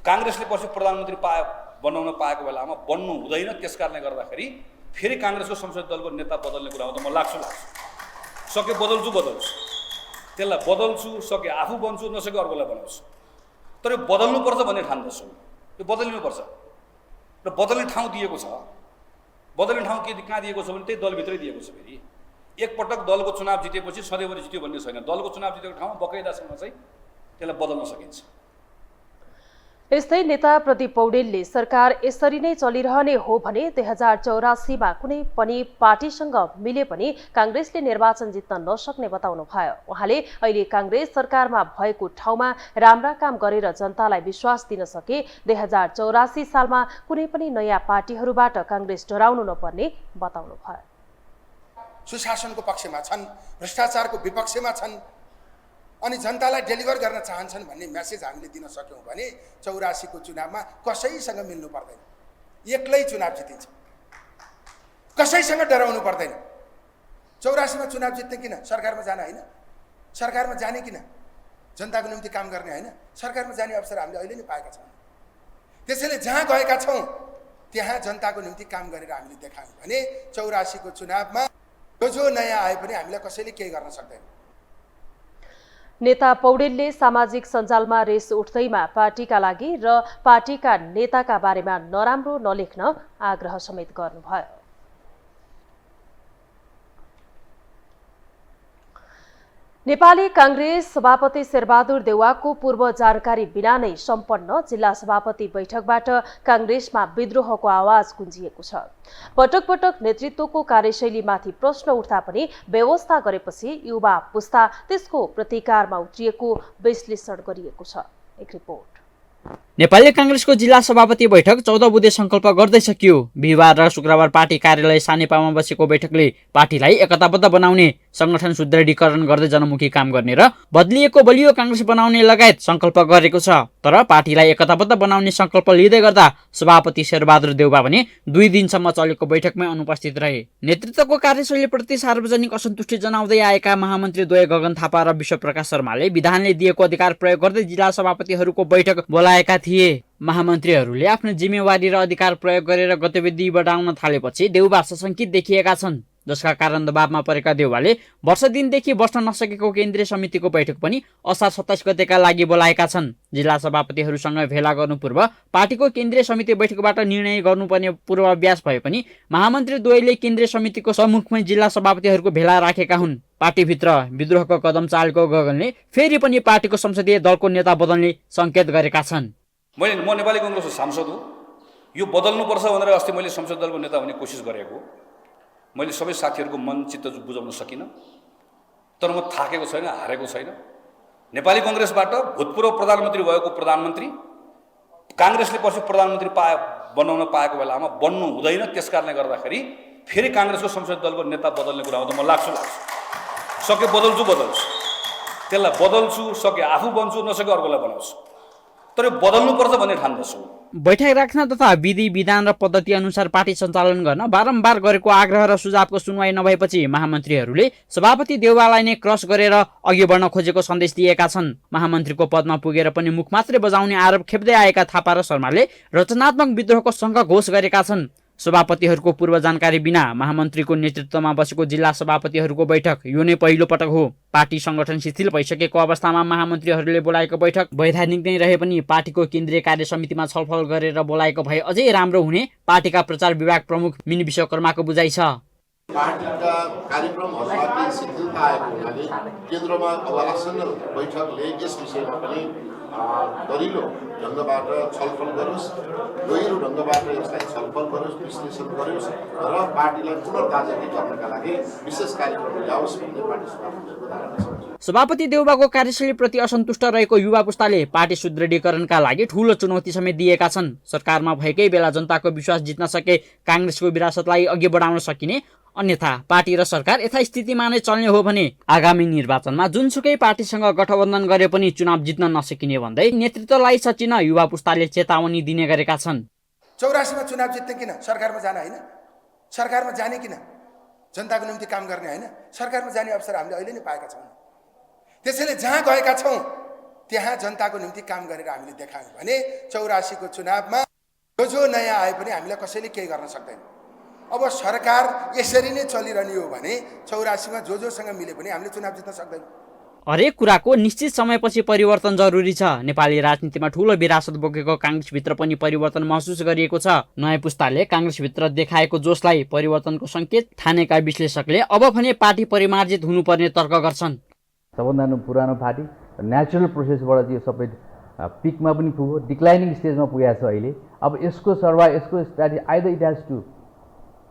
[SPEAKER 13] कांग्रेसले पछि प्रधानमन्त्री बनाउन पाएको बेलामा बन्नु हुँदैन, त्यसकारणले गर्दाखेरि फेरि कांग्रेसको संसदीय दलको नेता बदल्ने कुरामा त म लाग्छु सके बदल्छु त्यसलाई बदल्छु, सके आफू बन्छु, नसके अर्कोलाई बनाउँछु। तर यो बदल्नुपर्छ भन्ने ठान्दछु, यो बदलिनुपर्छ र बदल्ने ठाउँ दिएको छ। बदल्ने ठाउँ कहाँ दिएको छ भने त्यही दलभित्रै दिएको छ। फेरि एकपटक दलको चुनाव जितेपछि सधैँभरि जित्यो भन्ने छैन। दलको चुनाव जितेको ठाउँमा बकाइदासँग चाहिँ त्यसलाई बदल्न सकिन्छ।
[SPEAKER 2] यस्तै नेता प्रदीप पौडेलले सरकार यसरी नै चलिरहने हो भने 2084मा कुनै पनि पार्टीसँग मिले पनि कांग्रेसले निर्वाचन जित्न नसक्ने बताउनु भयो। उहाँले अहिले कांग्रेस सरकारमा भएको ठाउँमा राम्रा काम गरेर जनतालाई विश्वास दिन सके 2084 सालमा कुनै पनि नयाँ पार्टीहरूबाट कांग्रेस डराउनु नपर्ने बताउनु भयो।
[SPEAKER 14] सुशासनको पक्षमा छन्, भ्रष्टाचारको विपक्षमा छन् अनि जनतालाई डेलिभर गर्न चाहन्छन् भन्ने मेसेज हामीले दिन सक्यौँ भने 84 को चुनावमा कसैसँग मिल्नु पर्दैन, एक्लै चुनाव जितिन्छ। कसैसँग डराउनु पर्दैन। 84 मा चुनाव जित्ने किन? सरकारमा जान होइन, सरकारमा जाने किन? जनताको निम्ति काम गर्ने होइन, सरकारमा जाने अवसर हामीले अहिले नै पाएका छौँ। त्यसैले जहाँ गएका छौँ त्यहाँ जनताको निम्ति काम गरेर हामीले देखायौँ भने 84 को चुनावमा जो नयाँ आए पनि हामीलाई कसैले केही गर्न सक्दैन।
[SPEAKER 2] नेता पौडेलले सामाजिक सञ्जालमा रेस उठ्दैमा पार्टीका लागि र पार्टीका नेताका बारेमा नराम्रो नलेख्न आग्रह समेत गर्नुभयो। नेपाली कांग्रेस सभापति शेरबहादुर देउवाको पूर्व जानकारी बिना नै सम्पन्न जिल्ला सभापति बैठकबाट कांग्रेसमा विद्रोहको आवाज गुन्जिएको छ। पटक पटक नेतृत्वको कार्यशैलीमाथि प्रश्न उठ्दा पनि व्यवस्था गरेपछि युवा पुस्ता त्यसको प्रतिकारमा उत्रिएको विश्लेषण गरिएको छ। एक रिपोर्ट।
[SPEAKER 15] नेपाली कांग्रेसको जिल्ला सभापति बैठक 14 बुधे संकल्प गर्दै सकियो। बिहिबार र शुक्रबार पार्टी कार्यालय सानेपामा बसेको बैठकले पार्टीलाई एकताबद्ध बनाउने, संगठन सुदृढीकरण गर्दै जनमुखी काम गर्ने र बदलिएको बलियो कांग्रेस बनाउने लगायत संकल्प गरेको छ। तर पार्टीलाई एकताबद्ध बनाउने संकल्प लिँदै गर्दा सभापति शेरबहादुर देउवा भने 2 दिनसम्म चलेको बैठकमै अनुपस्थित रहे। नेतृत्वको कार्यशैलीप्रति सार्वजनिक असन्तुष्टि जनाउँदै आएका महामन्त्री द्वय गगन थापा र विश्वप्रकाश शर्माले विधानले दिएको अधिकार प्रयोग गर्दै जिल्ला सभापतिहरूको बैठक बोलाएका थिए। महामन्त्रीहरूले आफ्नो जिम्मेवारी र अधिकार प्रयोग गरेर गतिविधि बढाउन थालेपछि देउवा सशंकित देखिएका छन्, जसका कारण दबावमा परेका देउवाले वर्ष दिनदेखि बस्न नसकेको केन्द्रीय समितिको बैठक पनि असार 27 गतेका लागि बोलाएका छन्। जिल्ला सभापतिहरूसँग भेला गर्नु पूर्व पार्टीको केन्द्रीय समिति बैठकबाट निर्णय गर्नुपर्ने पूर्वाभ्यास भए पनि महामन्त्री द्वयले केन्द्रीय समितिको सम्मुखमै जिल्ला सभापतिहरूको भेला राखेका हुन्। पार्टीभित्र विद्रोहको कदम चालेको गगनले फेरि पनि पार्टीको संसदीय दलको नेता बदल्ने संकेत गरेका छन्।
[SPEAKER 13] म नेपाली कांग्रेसको सांसद हो, यो बदल्नुपर्छ भनेर अस्ति मैले संसदीय दलको नेता हुने कोसिस गरेको। मैले सबै साथीहरूको मन चित्त बुझाउन सकिनँ, तर म थाकेको छैन, हारेको छैन। नेपाली कांग्रेसबाट भूतपूर्व प्रधानमन्त्री भएको प्रधानमन्त्री कांग्रेसले पछि प्रधानमन्त्री बनाउन पाएको बेलामा बन्नु हुँदैन। त्यसकारणले गर्दाखेरि फेरि कांग्रेसको संसदीय दलको नेता बदल्ने कुरामा त म लाग्छु सके बदल्छु, त्यसलाई बदल्छु, सके आफू बन्छु, नसके अर्कोलाई बनाउँछु, तर बदल्नुपर्छ भन्ने ठान्दछु।
[SPEAKER 15] बैठक राख्न तथा विधि विधान र पद्धति अनुसार पार्टी सञ्चालन गर्न बारम्बार गरेको आग्रह र सुझावको सुनवाई नभएपछि महामन्त्रीहरूले सभापति देउवालाई नै क्रस गरेर अघि बढ्न खोजेको सन्देश दिएका छन्। महामन्त्रीको पदमा पुगेर पनि मुख मात्रै बजाउने आरोप खेप्दै आएका थापा र शर्माले रचनात्मक विद्रोहको शङ्का घोष गरेका छन्। सभापतिहरूको पूर्व जानकारी बिना महामन्त्रीको नेतृत्वमा बसेको जिल्ला सभापतिहरूको बैठक यो नै पहिलो पटक हो। पार्टी संगठन शिथिल भइसकेको अवस्थामा महामन्त्रीहरूले बोलाएको बैठक वैधानिक नै रहे पनि पार्टीको केन्द्रीय कार्य समितिमा छलफल गरेर बोलाएको भए अझै राम्रो हुने पार्टीका प्रचार विभाग प्रमुख मिनी विश्वकर्माको बुझाइ छ।
[SPEAKER 16] पार्टीका कार्यक्रमहरूमा शिथिलता आएको हुनाले केन्द्रमा अब आसन्न बैठकले यस विषयमा पनि दरिलो ढङ्गबाट छलफल गरोस्, गहिरो ढङ्गबाट यसलाई छलफल गरोस्, विश्लेषण गरोस् र पार्टीलाई पुनर्ताजा गर्नका लागि विशेष कार्यक्रम ल्याओस् भन्ने पार्टी सभापतिहरूको धारणा छ।
[SPEAKER 15] सभापति देउवाको कार्यशैलीप्रति असन्तुष्ट रहेको युवा पुस्ताले पार्टी सुदृढीकरणका लागि ठूलो चुनौती समेत दिएका छन्। सरकारमा भएकै बेला जनताको विश्वास जित्न सके कांग्रेसको विरासतलाई अघि बढाउन सकिने, अन्यथा पार्टी र सरकार यथास्थितिमा नै चल्ने हो भने आगामी निर्वाचनमा जुनसुकै पार्टीसँग गठबन्धन गरे पनि चुनाव जित्न नसकिने भन्दै नेतृत्वलाई सचिन युवा पुस्ताले चेतावनी दिने गरेका छन्।
[SPEAKER 14] 84 मा चुनाव जित्ने किन? सरकारमा जान होइन, सरकारमा जाने किन? जनताको निम्ति काम गर्ने होइन, सरकारमा जाने अवसर हामीले अहिले नै पाएका छौँ। त्यसैले जहाँ गएका छौँ त्यहाँ जनताको निम्ति काम गरेर हामीले देखायौँ भने 84 को चुनावमा जो नयाँ आए पनि हामीलाई कसैले केही गर्न सक्दैन। अब सरकार यसरी नै चलिरहने हो भने 84 मा जोसँग मिले पनि हामीले चुनाव जित्न सक्दैन।
[SPEAKER 15] हरेक कुराको निश्चित समयपछि परिवर्तन जरुरी छ। नेपाली राजनीतिमा ठूलो विरासत बोकेको कांग्रेसभित्र पनि परिवर्तन महसुस गरिएको छ। नयाँ पुस्ताले कांग्रेसभित्र देखाएको जोशलाई परिवर्तनको संकेत ठानेका विश्लेषकले अब भने पार्टी परिमार्जित हुनुपर्ने तर्क गर्छन्।
[SPEAKER 17] सबभन्दा पुरानो पार्टी नेचुरल प्रोसेसबाट चाहिँ सबै पिकमा पनि पुग्यो, डिक्लाइनिङ स्टेजमा पुगेको छ अहिले। अब यसको strategy either it has to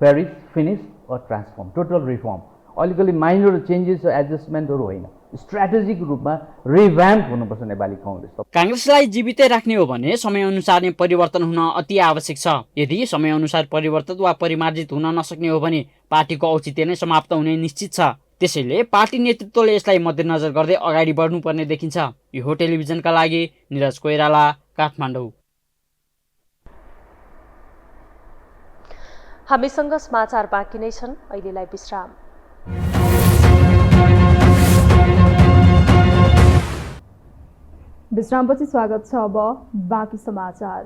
[SPEAKER 17] perish, finish or transform, total reform. अलिकति माइनर चेन्जेस एडजस्टमेन्टहरू होइन, स्ट्राटेजिक रूपमा रिभ्याम्प हुनुपर्छ नेपाली कांग्रेस।
[SPEAKER 15] कांग्रेसलाई जीवितै राख्ने हो भने समयअनुसार नै परिवर्तन हुन अति आवश्यक छ। यदि समयअनुसार परिवर्तन वा परिमार्जित हुन नसक्ने हो भने पार्टीको औचित्य नै समाप्त हुने निश्चित छ। त्यसैले पार्टी नेतृत्वले यसलाई मध्यनजर गर्दै अगाडि बढ्नुपर्ने देखिन्छ। यो हो टेलिभिजनका लागि निरज कोइराला, काठमाडौँ।
[SPEAKER 2] हामीसँग समाचार बाँकी नै छन्, अहिलेलाई विश्राम।
[SPEAKER 1] विश्रामपछि स्वागत छ। अब बाँकी समाचार।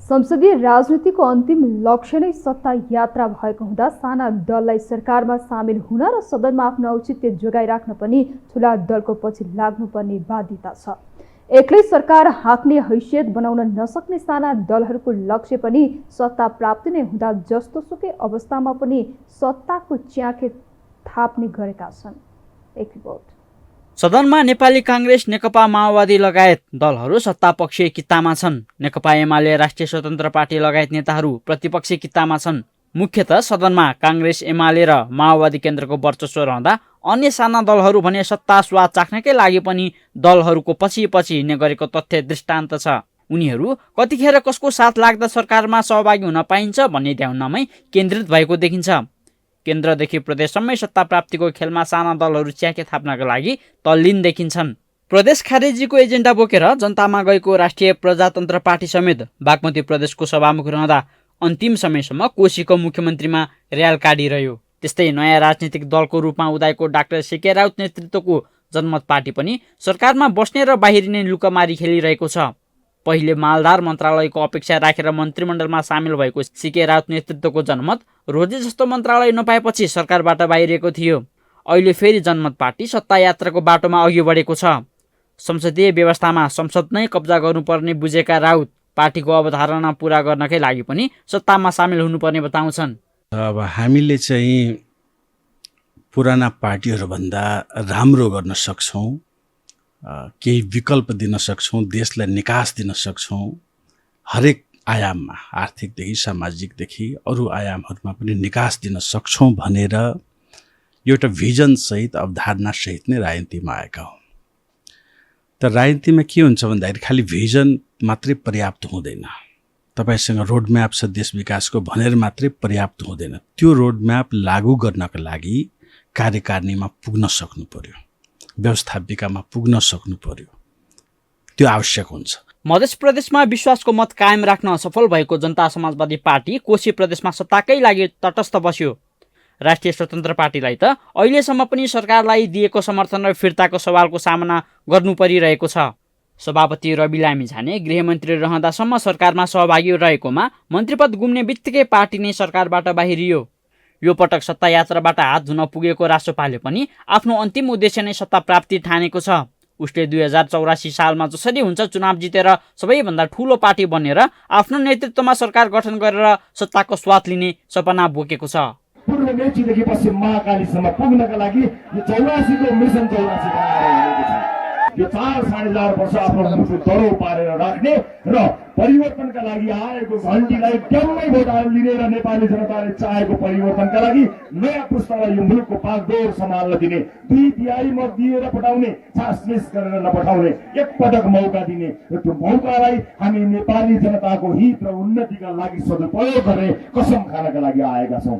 [SPEAKER 1] संसदीय राजनीतिको अन्तिम लक्ष्य नै सत्ता यात्रा भएको हुँदा साना दललाई सरकारमा सामेल हुन र सदनमा आफ्नो औचित्य जोगाइराख्न पनि ठुला दलको पछि लाग्नुपर्ने बाध्यता छ। एक्लै सरकार हाँक्ने हैसियत बनाउन नसक्ने साना दलहरूको लक्ष्य पनि सत्ता प्राप्ति नै हुँदा जस्तोसुकै अवस्थामा पनि सत्ताको च्याखे थाप्ने गरेका छन्। एक रिपोर्ट।
[SPEAKER 15] सदनमा नेपाली कांग्रेस, नेकपा माओवादी लगायत दलहरू सत्तापक्षीय कित्तामा छन्। नेकपा एमाले, राष्ट्रिय स्वतन्त्र पार्टी लगायत नेताहरू प्रतिपक्षी कित्तामा छन्। मुख्यतः सदनमा कांग्रेस, एमाले र माओवादी केन्द्रको वर्चस्व रहँदा अन्य साना दलहरू भने सत्ता स्वाद चाख्नकै लागि पनि दलहरूको पछि हिँड्ने गरेको तथ्य दृष्टान्त छ। उनीहरू कतिखेर कसको साथ लाग्दा सरकारमा सहभागी हुन पाइन्छ भन्ने ध्यानमा केन्द्रित भएको देखिन्छ। केन्द्रदेखि प्रदेशसम्मै सत्ता प्राप्तिको खेलमा साना दलहरू च्याखे थाप्नका लागि तल्लीन देखिन्छन्। प्रदेश खारेजीको एजेन्डा बोकेर जनतामा गएको राष्ट्रिय प्रजातन्त्र पार्टी समेत बागमती प्रदेशको सभामुख रहँदा अन्तिम समयसम्म कोशीको मुख्यमन्त्रीमा र्याल काटिरह्यो। त्यस्तै नयाँ राजनीतिक दलको रूपमा उदाएको डाक्टर सीके राउत नेतृत्वको जनमत पार्टी पनि सरकारमा बस्ने र बाहिरिने लुकामारी खेलिरहेको छ। पहिले मालदार मन्त्रालयको अपेक्षा राखेर मन्त्रीमण्डलमा सामेल भएको सीके राउत नेतृत्वको जनमत रोजे जस्तो मन्त्रालय नपाएपछि सरकारबाट बाहिरिएको थियो। अहिले फेरि जनमत पार्टी सत्ता यात्राको बाटोमा अघि बढेको छ। संसदीय व्यवस्थामा संसद नै कब्जा गर्नुपर्ने बुझेका राउत पार्टीको अवधारणा पूरा गर्नकै लागि पनि सत्तामा सामेल हुनुपर्ने बताउँछन्।
[SPEAKER 18] अब हामीले चाहिँ पुराना पार्टीहरूभन्दा राम्रो गर्न सक्छौँ, केही विकल्प दिन सक्छौँ, देशलाई निकास दिन सक्छौँ। हरेक आयाममा, आर्थिकदेखि सामाजिकदेखि अरू आयामहरूमा पनि निकास दिन सक्छौँ भनेर एउटा भिजनसहित, अवधारणासहित नै राजनीतिमा आएका हौँ। तर राजनीतिमा के हुन्छ भन्दाखेरि खालि भिजन मात्रै पर्याप्त हुँदैन। तपाईसँग रोडम्याप छ देश विकासको भनेर मात्रै पर्याप्त हुँदैन। त्यो रोडम्याप लागू गर्नका लागि कार्यकारिणीमा पुग्न सक्नु पर्यो, व्यवस्थापिकामा पुग्न सक्नु पर्यो। त्यो आवश्यक हुन्छ।
[SPEAKER 15] मध्य प्रदेशमा विश्वासको मत कायम राख्न सफल भएको जनता समाजवादी पार्टी कोशी प्रदेशमा सत्ताकै लागि तटस्थ बस्यो। राष्ट्रिय स्वतन्त्र पार्टीलाई त अहिलेसम्म पनि सरकारलाई दिएको समर्थन र फिर्ताको सवालको सामना गर्नु परिरहेको छ। सभापति रवि लामिछाने गृहमन्त्री रहँदासम्म सरकारमा सहभागी रहेकोमा मन्त्रीपद गुम्ने बित्तिकै पार्टी नै सरकारबाट बाहिरियो। यो पटक सत्ता यात्राबाट हात धुन पुगेको रासोपाले पनि आफ्नो अन्तिम उद्देश्य नै सत्ता प्राप्ति ठानेको छ। उसले 2084 सालमा जसरी हुन्छ चुनाव जितेर सबैभन्दा ठूलो पार्टी बनेर आफ्नो नेतृत्वमा सरकार गठन गरेर सत्ताको स्वाद लिने सपना बोकेको छ।
[SPEAKER 19] पूर्व मेचीदेखि पश्चिम महाकालीसम्म पुग्नका लागि यो 84 को मिसन 84 यो 4-4.5 वर्ष आफ्नो मुटु दरो पारेर राख्ने र परिवर्तनका लागि आएको घन्टीलाई ट्याम्मै भोट लिने र नेपाली जनताले चाहेको परिवर्तनका लागि नयाँ पुस्तालाई यो मुलुकको पागडोर सम्हाल्न दिने, 2/3 मत दिएर पठाउने, छासमिस गरेर नपठाउने, एकपटक मौका दिने र त्यो मौकालाई हामी नेपाली जनताको हित र उन्नतिका लागि सदुपयोग गर्ने कसम खानका लागि आएका छौँ।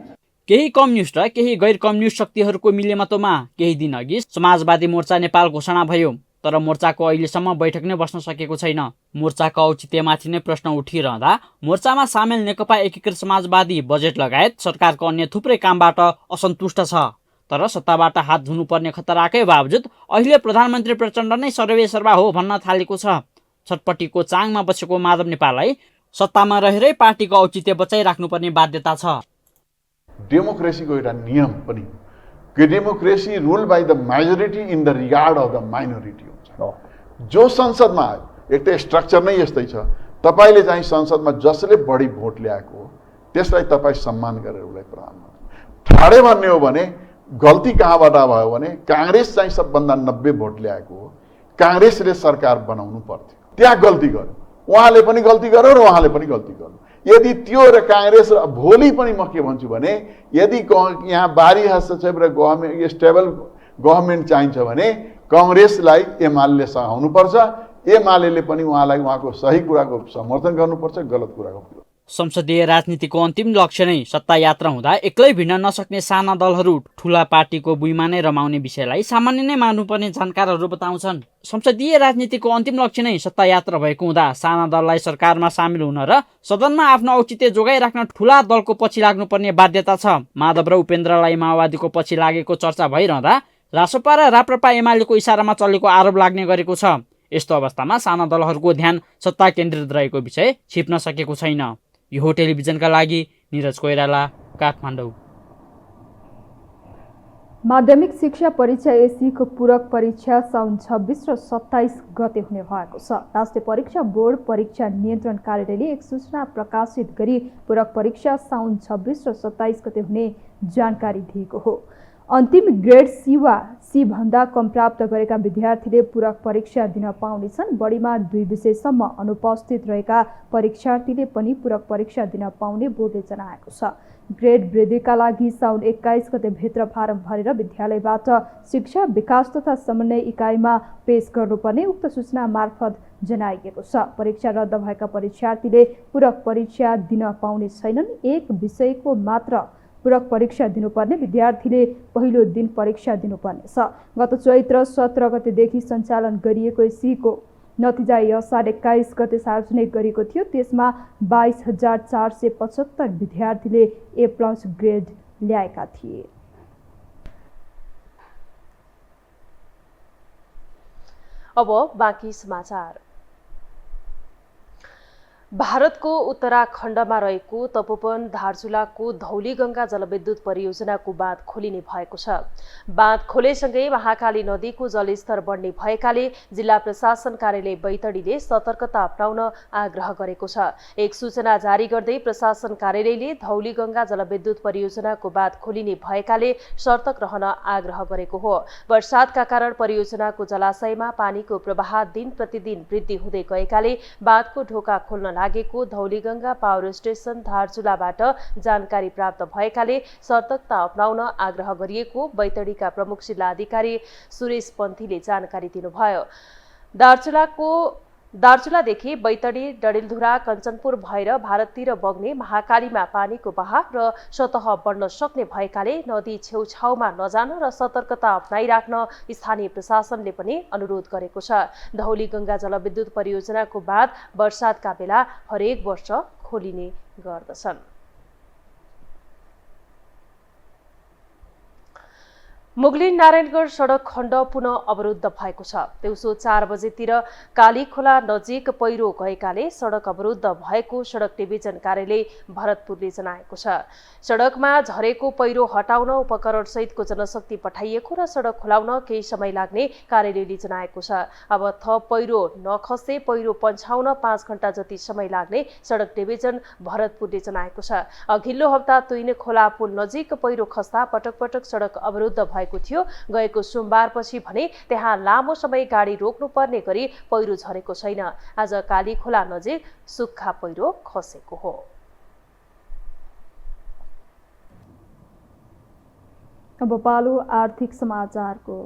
[SPEAKER 15] केही कम्युनिस्ट र केही गैर कम्युनिस्ट शक्तिहरूको मिलेमतोमा केही दिन अघि समाजवादी मोर्चा नेपाल घोषणा भयो। तर मोर्चाको अहिलेसम्म बैठक नै बस्न सकेको छैन। मोर्चाको औचित्यमाथि नै प्रश्न उठिरहँदा मोर्चामा सामेल नेकपा एकीकृत समाजवादी बजेट लगायत सरकारको अन्य थुप्रै कामबाट असन्तुष्ट छ। तर सत्ताबाट हात धुनुपर्ने खतराकै बावजुद अहिले प्रधानमन्त्री प्रचण्ड नै सर्वेसर्वा हो भन्न थालेको छ। छटपट्टिको चाङमा बसेको माधव नेपाललाई सत्तामा रहेरै पार्टीको औचित्य बचाइराख्नुपर्ने बाध्यता छ।
[SPEAKER 16] डेमोक्रेसीको एउटा नियम पनि कि democracy rule by the majority in the regard of the minority हुन्छ। जो संसदमा आयो, एक त स्ट्रक्चर नै यस्तै छ, तपाईँले चाहिँ संसदमा जसले बढी भोट ल्याएको हो त्यसलाई तपाईँ सम्मान गरेर उसलाई प्रधानमन्त्री ठाडे भन्ने हो भने गल्ती कहाँबाट भयो भने काङ्ग्रेस चाहिँ सबभन्दा 90 भोट ल्याएको हो, काङ्ग्रेसले सरकार बनाउनु पर्थ्यो, त्यहाँ गल्ती गर्यो, उहाँले पनि गल्ती गर्यो र उहाँले पनि गल्ती गर्नु। यदि त्यो र काङ्ग्रेस र भोलि पनि म के भन्छु भने यदि यहाँ बारी हस्तक्षेप र गभर्मेन्ट स्टेबल गभर्मेन्ट चाहिन्छ भने काङ्ग्रेसलाई एमाले सघाउनुपर्छ, एमाले पनि उहाँलाई उहाँको सही कुराको समर्थन गर्नुपर्छ, गलत कुराको।
[SPEAKER 15] संसदीय राजनीतिको अन्तिम लक्ष्य नै सत्ता यात्रा हुँदा एक्लै भिड्न नसक्ने साना दलहरू ठूला पार्टीको बुइमा नै रमाउने विषयलाई सामान्य नै मान्नुपर्ने जानकारहरू बताउँछन्। संसदीय राजनीतिको अन्तिम लक्ष्य नै सत्ता यात्रा भएको हुँदा साना दललाई सरकारमा सामेल हुन र सदनमा आफ्नो औचित्य जोगाइराख्न ठूला दलको पछि लाग्नुपर्ने बाध्यता छ। माधव र उपेन्द्रलाई माओवादीको पछि लागेको चर्चा भइरहँदा रासोपा र राप्रपा एमालेको इसारामा चलेको आरोप लाग्ने गरेको छ। यस्तो अवस्थामा साना दलहरूको ध्यान सत्ता केन्द्रित रहेको विषय छिप्न सकेको छैन। यो हो टेलिभिजनका लागि निरज कोइराला, काठमाडौँ।
[SPEAKER 1] माध्यमिक शिक्षा परीक्षा एसीको पूरक परीक्षा साउन 26 र 27 गते हुने भएको छ। राष्ट्रिय परीक्षा बोर्ड परीक्षा नियन्त्रण कार्यालयले एक सूचना प्रकाशित गरी पूरक परीक्षा साउन 26 र 27 गते हुने जानकारी दिएको हो। अन्तिम ग्रेड सी वा सी भन्दा कम प्राप्त गरेका विद्यार्थीले पूरक परीक्षा दिन पाउनेछन्। बढीमा 2 विषयसम्म अनुपस्थित रहेका परीक्षार्थीले पनि पूरक परीक्षा दिन पाउने बोर्डले जनाएको छ। ग्रेड वृद्धिका लागि साउन 21 गते भित्र फारम भरेर विद्यालयबाट शिक्षा विकास तथा समन्वय इकाइमा पेश गर्नुपर्ने उक्त सूचना मार्फत जनाइएको छ। परीक्षा रद्द भएका परीक्षार्थीले पूरक परीक्षा दिन पाउने छैनन्। एक विषयको मात्र पूरक परीक्षा दिनुपर्ने विद्यार्थीले पहिलो दिन परीक्षा दिनुपर्नेछ। गत चैत्र 17 गतेदेखि सञ्चालन गरिएको एसीको नतिजा असार 21 गते सार्वजनिक गरिएको थियो। त्यसमा 22,475 विद्यार्थीले A+ ग्रेड ल्याएका थिए।
[SPEAKER 2] अब बाँकी समाचार। भारतको उत्तराखण्डमा रहेको तपोवन धारचुलाको धौलीगङ्गा जलविद्युत परियोजनाको बाँध खोलिने भएको छ। बाँध खोलेसँगै महाकाली नदीको जलस्तर बढ्ने भएकाले जिल्ला प्रशासन कार्यालय बैतडीले सतर्कता अपनाउन आग्रह गरेको छ। एक सूचना जारी गर्दै प्रशासन कार्यालयले धौलीगङ्गा जलविद्युत परियोजनाको बाँध खोलिने भएकाले सतर्क रहन आग्रह गरेको हो। वर्षातका कारण परियोजनाको जलाशयमा पानीको प्रवाह दिन प्रतिदिन वृद्धि हुँदै गएकाले बाँधको ढोका खोल्न लागेको धौलीगङ्गा पावर स्टेसन धारचुलाबाट जानकारी प्राप्त भएकाले सतर्कता अपनाउन आग्रह गरिएको बैतडीका प्रमुख जिल्लाधिकारी सुरेश पन्थीले जानकारी दिनुभयो। दार्चुलादेखि बैतडी, डडेलधुरा, कञ्चनपुर भएर भारततिर बग्ने महाकालीमा पानीको बहाव र सतह बढ्न सक्ने भएकाले नदी छेउछाउमा नजान र सतर्कता अपनाइराख्न स्थानीय प्रशासनले पनि अनुरोध गरेको छ। धौलीगङ्गा जलविद्युत परियोजनाको बाँध वर्षातका बेला हरेक वर्ष खोलिने गर्दछन्। मुगलिन नारायणगढ सडक खण्ड पुनः अवरुद्ध भएको छ। दिउँसो 4 बजेतिर कालीखोला नजिक पहिरो गएकाले सडक अवरुद्ध भएको सडक डिभिजन कार्यालय भरतपुरले जनाएको छ। सडकमा झरेको पहिरो हटाउन उपकरण सहितको जनशक्ति पठाइएको र सडक खोलाउन केही समय लाग्ने कार्यालयले जनाएको छ। अब थप पहिरो नखसे पहिरो पन्छाउन 5 घण्टा जति समय लाग्ने सडक डिभिजन भरतपुरले जनाएको छ। अघिल्लो हप्ता तुइन खोला पुल नजिक पहिरो खस्दा पटक पटक सडक अवरुद्ध भएको थियो। गएको सोमबारपछि भने त्यहाँ लामो समय गाडी रोक्नुपर्ने गरी पहिरो झरेको छैन। आज कालीखोला नजिक सुक्खा पहिरो खसेको हो।
[SPEAKER 1] अब पालो आर्थिक समाचारको।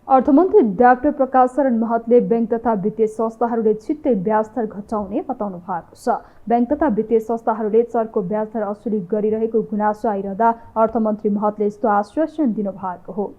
[SPEAKER 1] अर्थमन्त्री डाक्टर प्रकाश शरण महतले बैंक तथा वित्तीय संस्थाहरूले छिट्टै ब्याज दर घटाउने बताउनु भएको छ। बैंक तथा वित्तीय संस्थाहरूले चर्को ब्याज दर असुली गरिरहेको गुनासो आइरहँदा अर्थमन्त्री महतले यस्तो आश्वासन दिनुभएको हो।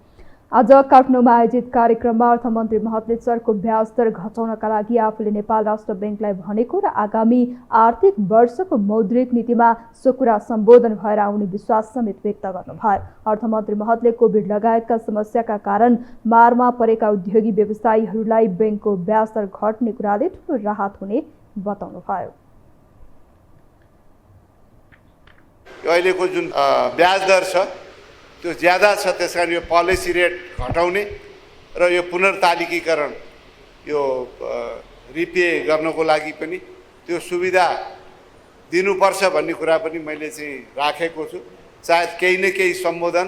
[SPEAKER 1] आज काठमाडौँमा आयोजित कार्यक्रममा अर्थमन्त्री महतले चर्को ब्याज दर घटाउनका लागि आफूले नेपाल राष्ट्र बैंकलाई भनेको र आगामी आर्थिक वर्षको मौद्रिक नीतिमा सो कुरा सम्बोधन भएर आउने विश्वास समेत व्यक्त गर्नुभयो। अर्थमन्त्री महतले कोभिड लगायतका समस्याका कारण मारमा परेका उद्योगी व्यवसायीहरूलाई बैंकको ब्याज दर घट्ने कुराले ठूलो राहत हुने बताउनुभयो।
[SPEAKER 16] अहिलेको जुन ब्याज दर छ त्यो ज्यादा छ, त्यस कारण यो पोलिसी रेट घटाउने र यो पुनर्तालिकीकरण यो रिपे गर्नको लागि पनि त्यो सुविधा दिनुपर्छ भन्ने कुरा पनि मैले चाहिँ राखेको छु। सायद केही न केही सम्बोधन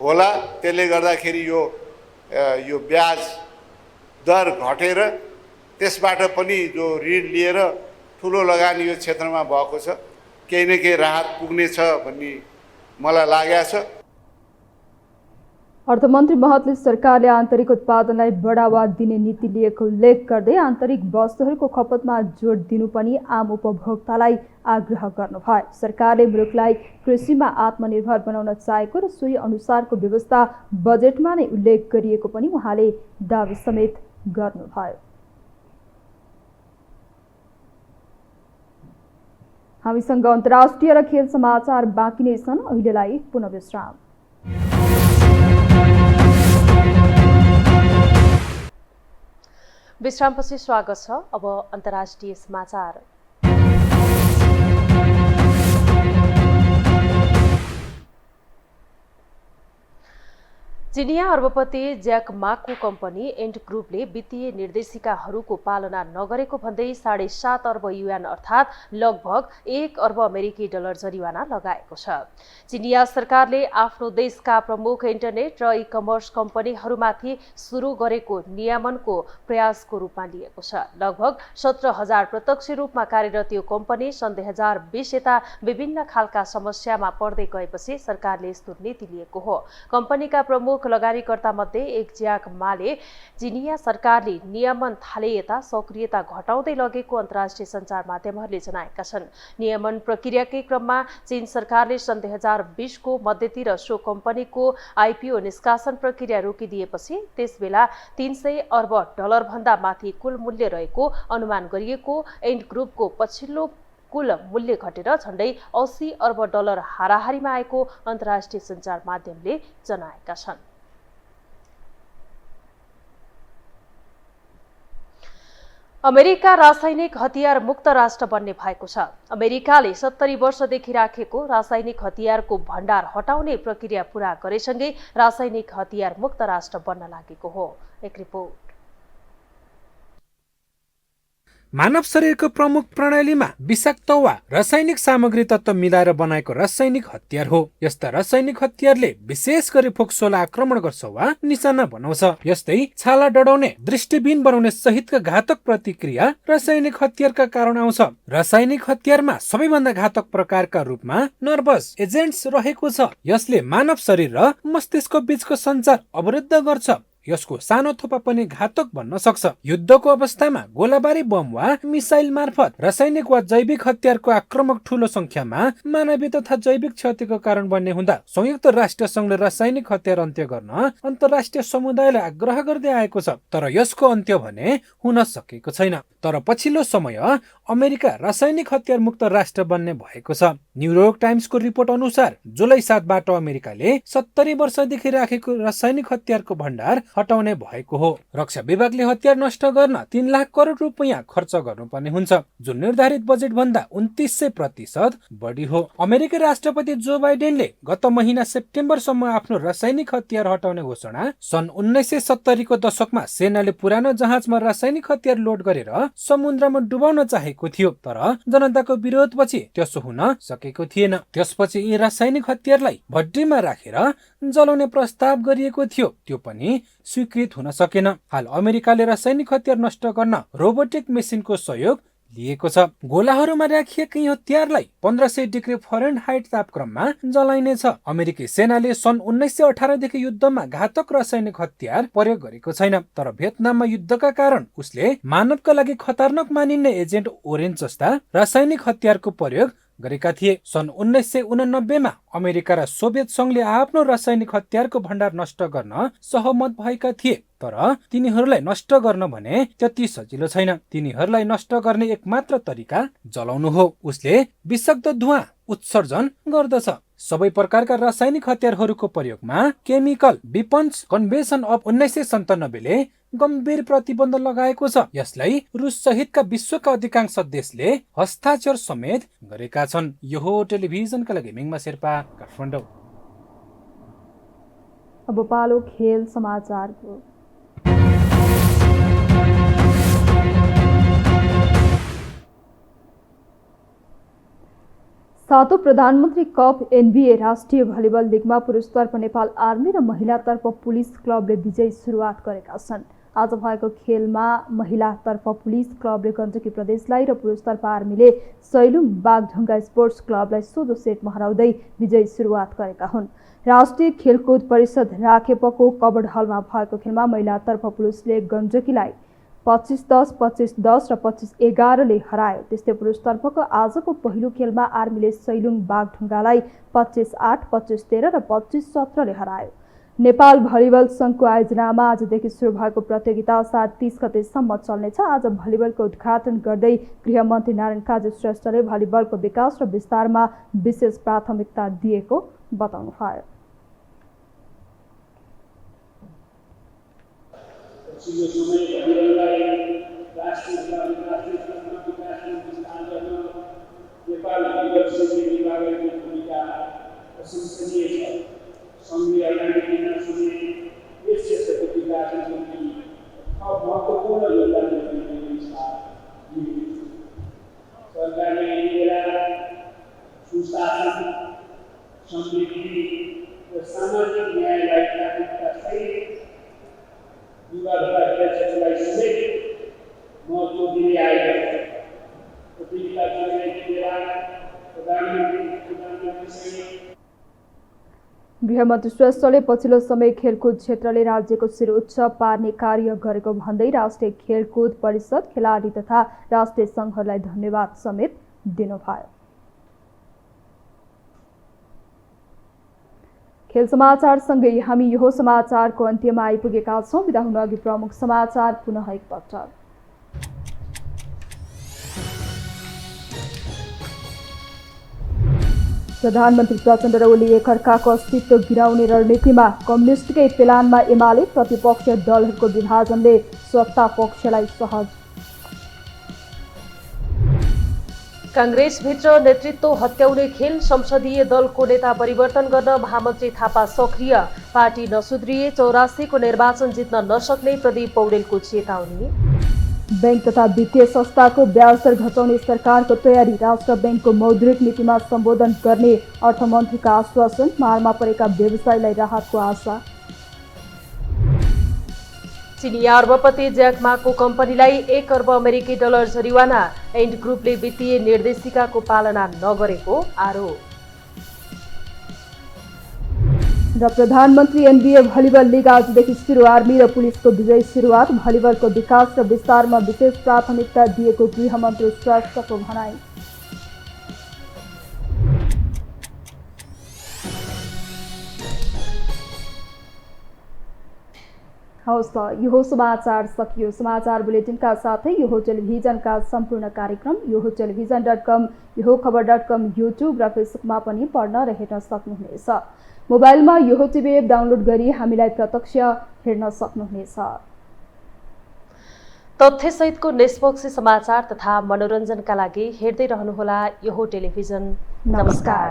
[SPEAKER 16] होला, त्यसले गर्दाखेरि यो ब्याज दर घटेर त्यसबाट पनि जो ऋण लिएर ठुलो लगानी यो क्षेत्रमा भएको छ केही न केही राहत पुग्नेछ भन्ने मलाई लागेको छ।
[SPEAKER 1] अर्थमन्त्री महतले सरकारले आन्तरिक उत्पादनलाई बढावा दिने नीति लिएको उल्लेख गर्दै आन्तरिक वस्तुहरूको खपतमा जोड दिनु पनि आम उपभोक्तालाई आग्रह गर्नुभयो। सरकारले मुलुकलाई कृषिमा आत्मनिर्भर बनाउन चाहेको र सोही अनुसारको व्यवस्था बजेटमा नै उल्लेख गरिएको पनि उहाँले दावी समेत गर्नुभयो। हामीसँग अन्तर्राष्ट्रिय र खेल समाचार बाँकी नै छन्। अहिलेलाई पुनः विश्राम।
[SPEAKER 2] विश्रामपछि स्वागत छ। अब अन्तर्राष्ट्रिय समाचार। चिनिया अर्बपति ज्याक माको कम्पनी एन्ड ग्रुपले वित्तीय निर्देशिकाहरूको पालना नगरेको भन्दै 7.5 अर्ब युएन अर्थात् लगभग 1 अर्ब अमेरिकी डलर जरिवाना लगाएको छ। चिनिया सरकारले आफ्नो देशका प्रमुख इन्टरनेट र ई-कमर्स कम्पनीहरूमाथि सुरु गरेको नियमनको प्रयासको रूपमा लिएको छ। लगभग 17,000 प्रत्यक्ष रूपमा कार्यरत यो कम्पनी सन् 2020 यता विभिन्न खालका समस्यामा पर्दै गएपछि सरकारले यस्तो नीति लिएको हो। कम्पनीका प्रमुख लगानीकर्ता मध्ये एक ज्याक माले चिनिया सरकारले नियमन थाले यता सक्रियता घटाउँदै लगेको अन्तर्राष्ट्रिय सञ्चार माध्यमहरूले जनाएका छन्। नियमन प्रक्रियाकै क्रममा चीन सरकारले सन् 2020 को मध्यतिर सो कम्पनीको आइपिओ निष्कासन प्रक्रिया रोकिदिएपछि त्यसबेला 300 अर्ब डलर भन्दा माथि कुल मूल्य रहेको अनुमान गरिएको एन्ड ग्रुपको पछिल्लो कुल मूल्य घटेर झण्डै 80 अर्ब डलर हाराहारीमा आएको अन्तर्राष्ट्रिय सञ्चार माध्यमले जनाएका छन्। अमेरिका रासायनिक हतियार मुक्त राष्ट्र बन्ने भएको छ। अमेरिकाले 70 वर्षदेखि राखेको रासायनिक हतियारको भण्डार हटाउने प्रक्रिया पूरा गरेसँगै रासायनिक हतियार मुक्त राष्ट्र बन्न लागेको हो। एक रिपोर्ट।
[SPEAKER 20] मानव शरीरको प्रमुख प्रणालीमा विषाक्त वा रासायनिक सामग्री तत्व मिलाएर बनाएको रासायनिक हतियार हो। यस्ता रासायनिक हतियारले विशेष गरी फोक्सोलाई आक्रमण गर्छ वा निशाना बनाउँछ। यस्तै छाला डढाउने, दृष्टिविहीन बनाउने सहितका घातक प्रतिक्रिया रासायनिक हतियारका कारण आउँछ। रासायनिक हतियारमा सबैभन्दा घातक प्रकारका रूपमा नर्भस एजेन्ट्स रहेको छ। यसले मानव शरीर र मस्तिष्कको बीचको सञ्चार अवरुद्ध गर्छ। यसको सानो थोपा पनि घातक बन्न सक्छ। युद्धको अवस्थामा गोलाबारी बम वा मिसाइल मार्फत रासायनिक वा जैविक हतियारको आक्रमक ठूलो संख्यामा मानवीय तथा जैविक क्षतिको कारण बन्ने हुँदा संयुक्त राष्ट्र संघले रासायनिक हतियार अन्त्य गर्न अन्तर्राष्ट्रिय समुदायलाई आग्रह गर्दै आएको छ। तर यसको अन्त्य भने हुन सकेको छैन। तर पछिल्लो समय अमेरिका रासायनिक हतियार मुक्त राष्ट्र बन्ने भएको छ। न्युयोर्क टाइम्सको रिपोर्ट अनुसार जुलाई 7 बाट अमेरिकाले 70 वर्षदेखि राखेको रासायनिक हतियारको भण्डार हटाउने भएको हो। रक्षा विभागले हतियार नष्ट गर्न 3 लाख करोड रुपैयाँ खर्च गर्नुपर्ने हुन्छ, जुन निर्धारित बजेट भन्दा 2900% बढी हो। अमेरिकी राष्ट्रपति जो बाइडेनले गत महिना सेप्टेम्बरसम्म आफ्नो रासायनिक हतियार हटाउने घोषणा सन् 1970 को दशकमा सेनाले पुरानो जहाजमा रासायनिक हतियार लोड गरेर समुद्रमा डुबाउन चाहेको थियो। तर जनताको विरोधपछि त्यसो हुन सकेको थिएन। त्यसपछि यी रासायनिक हतियारलाई भट्टीमा राखेर जलाउने प्रस्ताव गरिएको थियो, त्यो पनि स्वीकृत हुन सकेन। हाल अमेरिकाले रासायनिक हतियार नष्ट गर्न रोबोटिक मेसिनको सहयोग लिएको छ। गोलाहरूमा राखिएका यी हतियारलाई 1500 डिग्री फरेनहाइट तापक्रममा जलाइनेछ। अमेरिकी सेनाले सन् 1918 देखि युद्धमा घातक रासायनिक हतियार प्रयोग गरेको छैन। तर भियतनाममा युद्धका कारण उसले मानवका लागि खतरनाक मानिने एजेन्ट ओरेन्ज जस्ता रासायनिक हतियारको प्रयोग गरेका थिए। सन् 1989 मा अमेरिका र सोभियत संघले आफ्नो रासायनिक हतियारको भण्डार नष्ट गर्न सहमत भएका थिए। तर तिनीहरूलाई नष्ट गर्न भने त्यति सजिलो छैन। तिनीहरूलाई नष्ट गर्ने एकमात्र तरिका जलाउनु हो। उसले विषाक्त धुवाँ उत्सर्जन गर्दछ। सबै प्रकारका रासायनिक हतियारहरूको प्रयोगमा केमिकल वेपन्स कन्भेन्सन अफ 1997 ले गम्भीर प्रतिबन्ध लगाएको छ। यसलाई रुस सहितका विश्वका अधिकांश देशले हस्ताक्षर समेत गरेका छन्। यो हो टेलिभिजनका लागि मिङमा शेर्पा, काठमाडौँ।
[SPEAKER 1] अब पालो खेल समाचारको। सातौं प्रधानमन्त्री कप एनबिए राष्ट्रिय भलिबल लिगमा पुरुषतर्फ नेपाल आर्मी र महिलातर्फ पुलिस क्लबले विजयी सुरुवात गरेका छन्। आज भएको खेलमा महिलातर्फ पुलिस क्लबले गण्डकी प्रदेशलाई र पुरुषतर्फ आर्मीले सैलुङ बागढुङ्गा स्पोर्ट्स क्लबलाई सोझो सेटमा हराउँदै विजयी सुरुवात गरेका हुन्। राष्ट्रिय खेलकुद परिषद राखेपको कबड हलमा भएको खेलमा महिलातर्फ पुरुषले गण्डकीलाई 25-10, 25-10 र 25-11 ले हरायो। त्यस्तै पुरुषतर्फको आजको पहिलो खेलमा आर्मीले सैलुङ बागढुङ्गालाई 25-8, 25-13 र 25-17 ले हरायो। नेपाल भलिबल सङ्घको आयोजनामा आजदेखि सुरु भएको प्रतियोगिता असार 30 गतेसम्म चल्नेछ। आज भलिबलको उद्घाटन गर्दै गृहमन्त्री नारायण काजी श्रेष्ठले भलिबलको विकास र विस्तारमा विशेष प्राथमिकता दिएको बताउनुभयो। गृहमन्त्री श्रेष्ठले पछिल्लो समय खेलकुद क्षेत्रले राज्यको शिर उच्च पार्ने कार्य गरेको भन्दै राष्ट्रिय खेलकुद परिषद, खेलाडी तथा राष्ट्रिय सङ्घहरूलाई धन्यवाद समेत दिनुभयो। खेल समाचारसँगै हामी यो समाचारको अन्त्यमा आइपुगेका छौँ। बिदा हुनु अघि प्रमुख समाचार पुनः एकपटक। प्रधानमन्त्री प्रचण्ड र ओली एकअर्काको अस्तित्व गिराउने रणनीतिमा कम्युनिस्टकै प्लानमा एमाले, प्रतिपक्षीय दलहरूको विभाजनले सत्ता पक्षलाई सहज।
[SPEAKER 2] काङ्ग्रेसभित्र नेतृत्व हत्याउने खेल, संसदीय दलको नेता परिवर्तन गर्न महामन्त्री थापा सक्रिय, पार्टी नसुध्रिए 84 को निर्वाचन जित्न नसक्ने प्रदीप पौडेलको चेतावनी। बैंक तथा वित्तीय संस्थाको ब्याज दर घटाउने सरकारको तयारी, राष्ट्र बैंकको मौद्रिक नीतिमा सम्बोधन गर्ने अर्थमन्त्रीका आश्वासन, मारमा परेका व्यवसायीलाई राहतको आशा। चिनिया अर्बपति ज्याक माको कम्पनीलाई 1 अर्ब अमेरिकी डलर जरिवाना, एन्ड ग्रुपले वित्तीय निर्देशिकाको पालना नगरेको आरोप। र प्रधानमन्त्री एनबिए भलिबल लिग आजदेखि सुरु, आर्मी र पुलिसको विजयी सुरुवात, भलिबलको विकास र विस्तारमा विशेष प्राथमिकता दिएको गृहमन्त्री श्रेष्ठको भनाई। हवस् त, यो समाचार सकियो। समाचार बुलेटिनका साथै यो टेलिभिजनका सम्पूर्ण कार्यक्रम यो टेलिभिजन.com, यो खबर.com, युट्युब र फेसबुकमा पनि पढ्न र हेर्न सक्नुहुनेछ। मोबाइलमा यो टिभी एप डाउनलोड गरी हामीलाई प्रत्यक्ष हेर्न सक्नुहुनेछ। तथ्यसहितको निष्पक्ष समाचार तथा मनोरञ्जनका लागि हेर्दै रहनुहोला यो टेलिभिजन। नमस्कार।